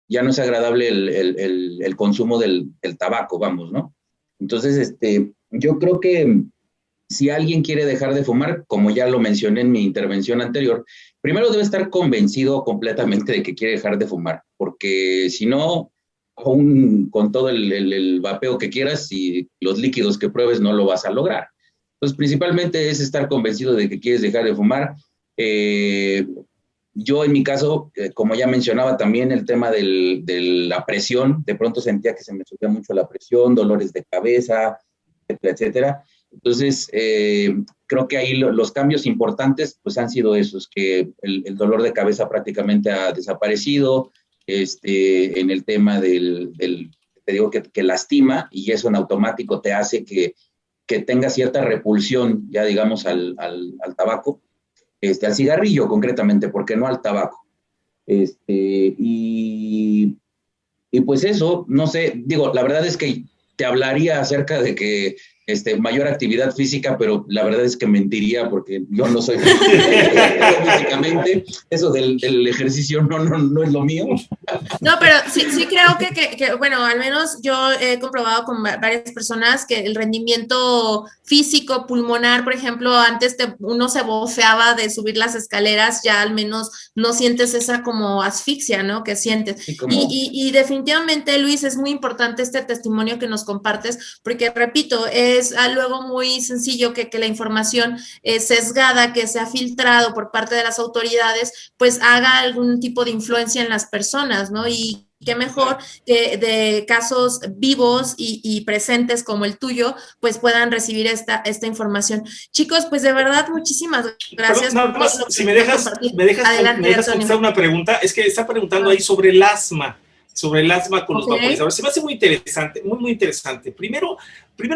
Ya no es agradable el consumo del tabaco, vamos, ¿no? Entonces, yo creo que si alguien quiere dejar de fumar, como ya lo mencioné en mi intervención anterior, primero debe estar convencido completamente de que quiere dejar de fumar, porque si no, aún con todo el vapeo que quieras y los líquidos que pruebes, no lo vas a lograr. Entonces, principalmente es estar convencido de que quieres dejar de fumar. Yo en mi caso, como ya mencionaba también, el tema de la presión, de pronto sentía que se me subía mucho la presión, dolores de cabeza, etcétera, etcétera. Entonces, creo que ahí los cambios importantes pues han sido esos, que el dolor de cabeza prácticamente ha desaparecido, en el tema te digo que lastima, y eso en automático te hace que tenga cierta repulsión, ya digamos, al tabaco. Al cigarrillo concretamente, porque no al tabaco. Y pues eso, no sé, digo, la verdad es que te hablaría acerca de que mayor actividad física, pero la verdad es que mentiría porque yo no soy físicamente, eso del ejercicio no es lo mío. No, pero sí creo que, bueno, al menos yo he comprobado con varias personas que el rendimiento físico, pulmonar, por ejemplo, antes uno se bofeaba de subir las escaleras, ya al menos no sientes esa como asfixia, ¿no? Que sientes. Sí, como... Y definitivamente, Luis, es muy importante este testimonio que nos compartes, porque repito, es luego muy sencillo que la información sesgada que se ha filtrado por parte de las autoridades, pues haga algún tipo de influencia en las personas, ¿no? Y qué mejor que de casos vivos y presentes como el tuyo, pues puedan recibir esta información. Chicos, pues de verdad, muchísimas gracias. Pero nada más, si me dejas contestar una pregunta, es que está preguntando ahí sobre el asma con los vaporizadores. Se me hace muy interesante, muy interesante. Primero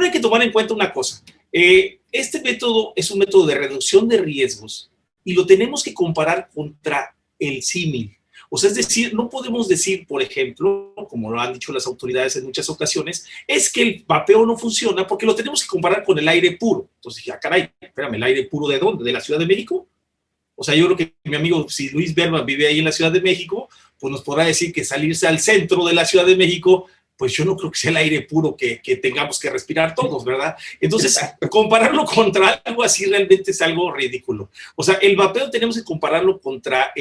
hay que tomar en cuenta una cosa. Este método es un método de reducción de riesgos y lo tenemos que comparar contra el símil. O sea, es decir, no podemos decir, por ejemplo, como lo han dicho las autoridades en muchas ocasiones, es que el vapeo no funciona porque lo tenemos que comparar con el aire puro. Entonces dije, caray, espérame, ¿el aire puro de dónde? ¿De la Ciudad de México? O sea, yo creo que mi amigo, si Luis Berman vive ahí en la Ciudad de México, pues nos podrá decir que salirse al centro de la Ciudad de México, pues yo no creo que sea el aire puro que tengamos que respirar todos, ¿verdad? Entonces, compararlo contra algo así realmente es algo ridículo. O sea, el vapeo tenemos que compararlo contra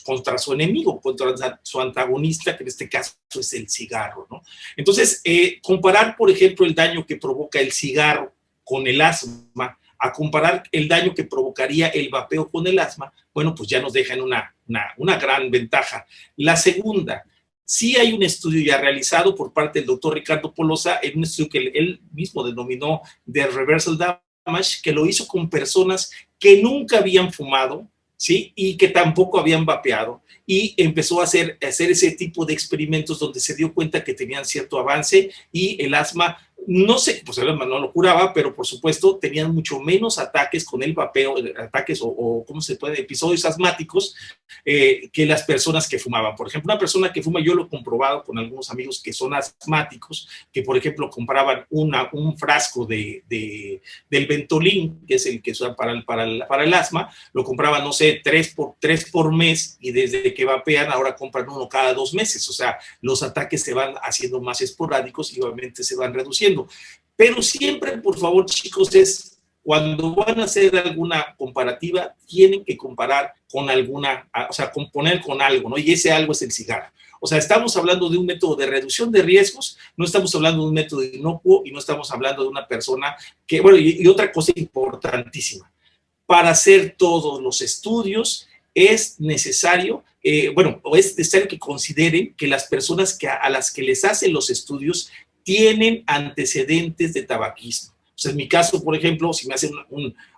contra su enemigo, contra su antagonista, que en este caso es el cigarro, ¿no? Entonces, comparar, por ejemplo, el daño que provoca el cigarro con el asma, a comparar el daño que provocaría el vapeo con el asma, bueno, pues ya nos deja en una gran ventaja. La segunda, sí hay un estudio ya realizado por parte del doctor Ricardo Polosa, en un estudio que él mismo denominó de reversal damage, que lo hizo con personas que nunca habían fumado, ¿sí? Y que tampoco habían vapeado, y empezó a hacer ese tipo de experimentos donde se dio cuenta que tenían cierto avance y el asma, no sé, pues el asma no lo curaba, pero por supuesto tenían mucho menos ataques con el vapeo, ataques o ¿cómo se puede? Episodios asmáticos que las personas que fumaban. Por ejemplo, una persona que fuma, yo lo he comprobado con algunos amigos que son asmáticos, que por ejemplo compraban un frasco del Ventolin, que es el que usan para el asma, lo compraban, no sé, 3 por mes, y desde que vapean ahora compran uno cada 2 meses. O sea, los ataques se van haciendo más esporádicos y obviamente se van reduciendo. Pero siempre, por favor, chicos, cuando van a hacer alguna comparativa, tienen que comparar con poner con algo, ¿no? Y ese algo es el cigarro. O sea, estamos hablando de un método de reducción de riesgos, no estamos hablando de un método inocuo y no estamos hablando de una persona que, bueno, y otra cosa importantísima, para hacer todos los estudios es necesario, es necesario que consideren que las personas a las que les hacen los estudios tienen antecedentes de tabaquismo. O sea, en mi caso, por ejemplo, si me hacen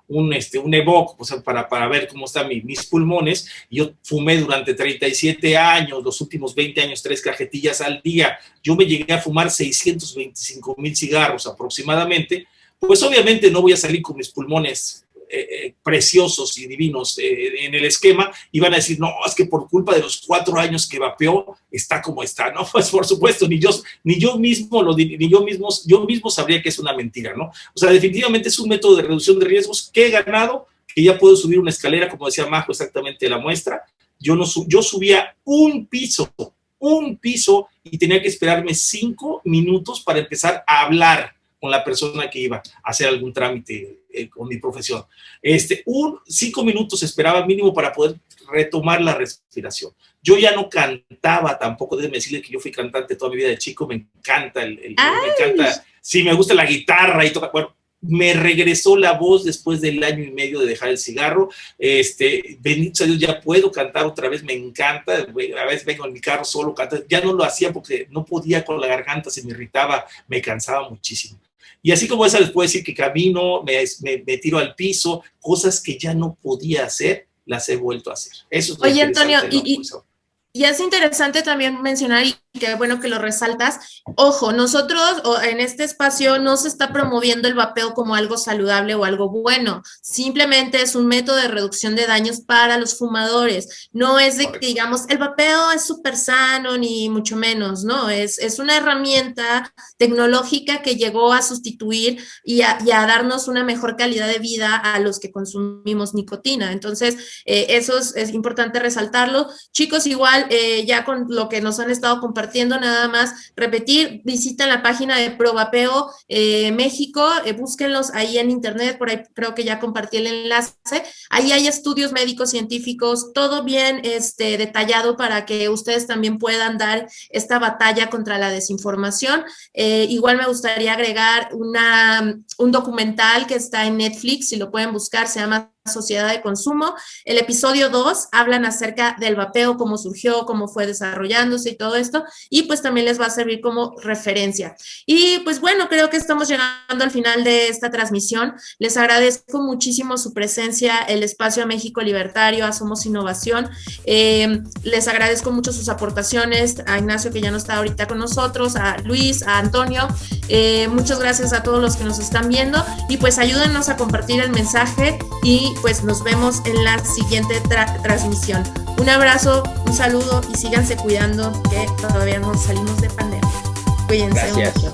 un EVOC, o sea, para ver cómo están mis pulmones, yo fumé durante 37 años, los últimos 20 años, 3 cajetillas al día, yo me llegué a fumar 625,000 cigarros aproximadamente, pues obviamente no voy a salir con mis pulmones preciosos y divinos en el esquema, y van a decir, no, es que por culpa de los 4 años que vapeó, está como está, ¿no? Pues por supuesto, yo mismo sabría que es una mentira, ¿no? O sea, definitivamente es un método de reducción de riesgos que he ganado, que ya puedo subir una escalera, como decía Majo, exactamente la muestra. Yo subía un piso, y tenía que esperarme 5 minutos para empezar a hablar con la persona que iba a hacer algún trámite con mi profesión. 5 minutos esperaba mínimo para poder retomar la respiración. Yo ya no cantaba tampoco, déjeme decirle que yo fui cantante toda mi vida de chico, me encanta, sí, me gusta la guitarra y todo. Bueno, me regresó la voz después del año y medio de dejar el cigarro. Bendito a Dios, ya puedo cantar otra vez, me encanta. A veces vengo en mi carro solo, cantar. Ya no lo hacía porque no podía con la garganta, se me irritaba, me cansaba muchísimo. Y así como esa les puedo decir que camino, me tiro al piso, cosas que ya no podía hacer, las he vuelto a hacer. Eso es. Oye, Antonio, y es interesante también mencionar, y qué bueno que lo resaltas. Ojo, nosotros en este espacio no se está promoviendo el vapeo como algo saludable o algo bueno, simplemente es un método de reducción de daños para los fumadores. No es de que digamos, el vapeo es súper sano, ni mucho menos, ¿no? Es una herramienta tecnológica que llegó a sustituir y a darnos una mejor calidad de vida a los que consumimos nicotina. Entonces, eso es importante resaltarlo. Chicos, igual, ya con lo que nos han estado compartiendo, nada más repetir, visiten la página de ProVapeo México, búsquenlos ahí en internet, por ahí creo que ya compartí el enlace. Ahí hay estudios médicos, científicos, todo bien detallado para que ustedes también puedan dar esta batalla contra la desinformación. Igual me gustaría agregar un documental que está en Netflix, si lo pueden buscar, se llama Sociedad de Consumo. El episodio 2 hablan acerca del vapeo, cómo surgió, cómo fue desarrollándose y todo esto, y pues también les va a servir como referencia. Y pues bueno, creo que estamos llegando al final de esta transmisión. Les agradezco muchísimo su presencia, el espacio a México Libertario, a Somos Innovación. Les agradezco mucho sus aportaciones, a Ignacio, que ya no está ahorita con nosotros, a Luis, a Antonio. Muchas gracias a todos los que nos están viendo, y pues ayúdenos a compartir el mensaje, y pues nos vemos en la siguiente transmisión. Un abrazo, un saludo, y síganse cuidando, que todavía no salimos de pandemia. Cuídense mucho.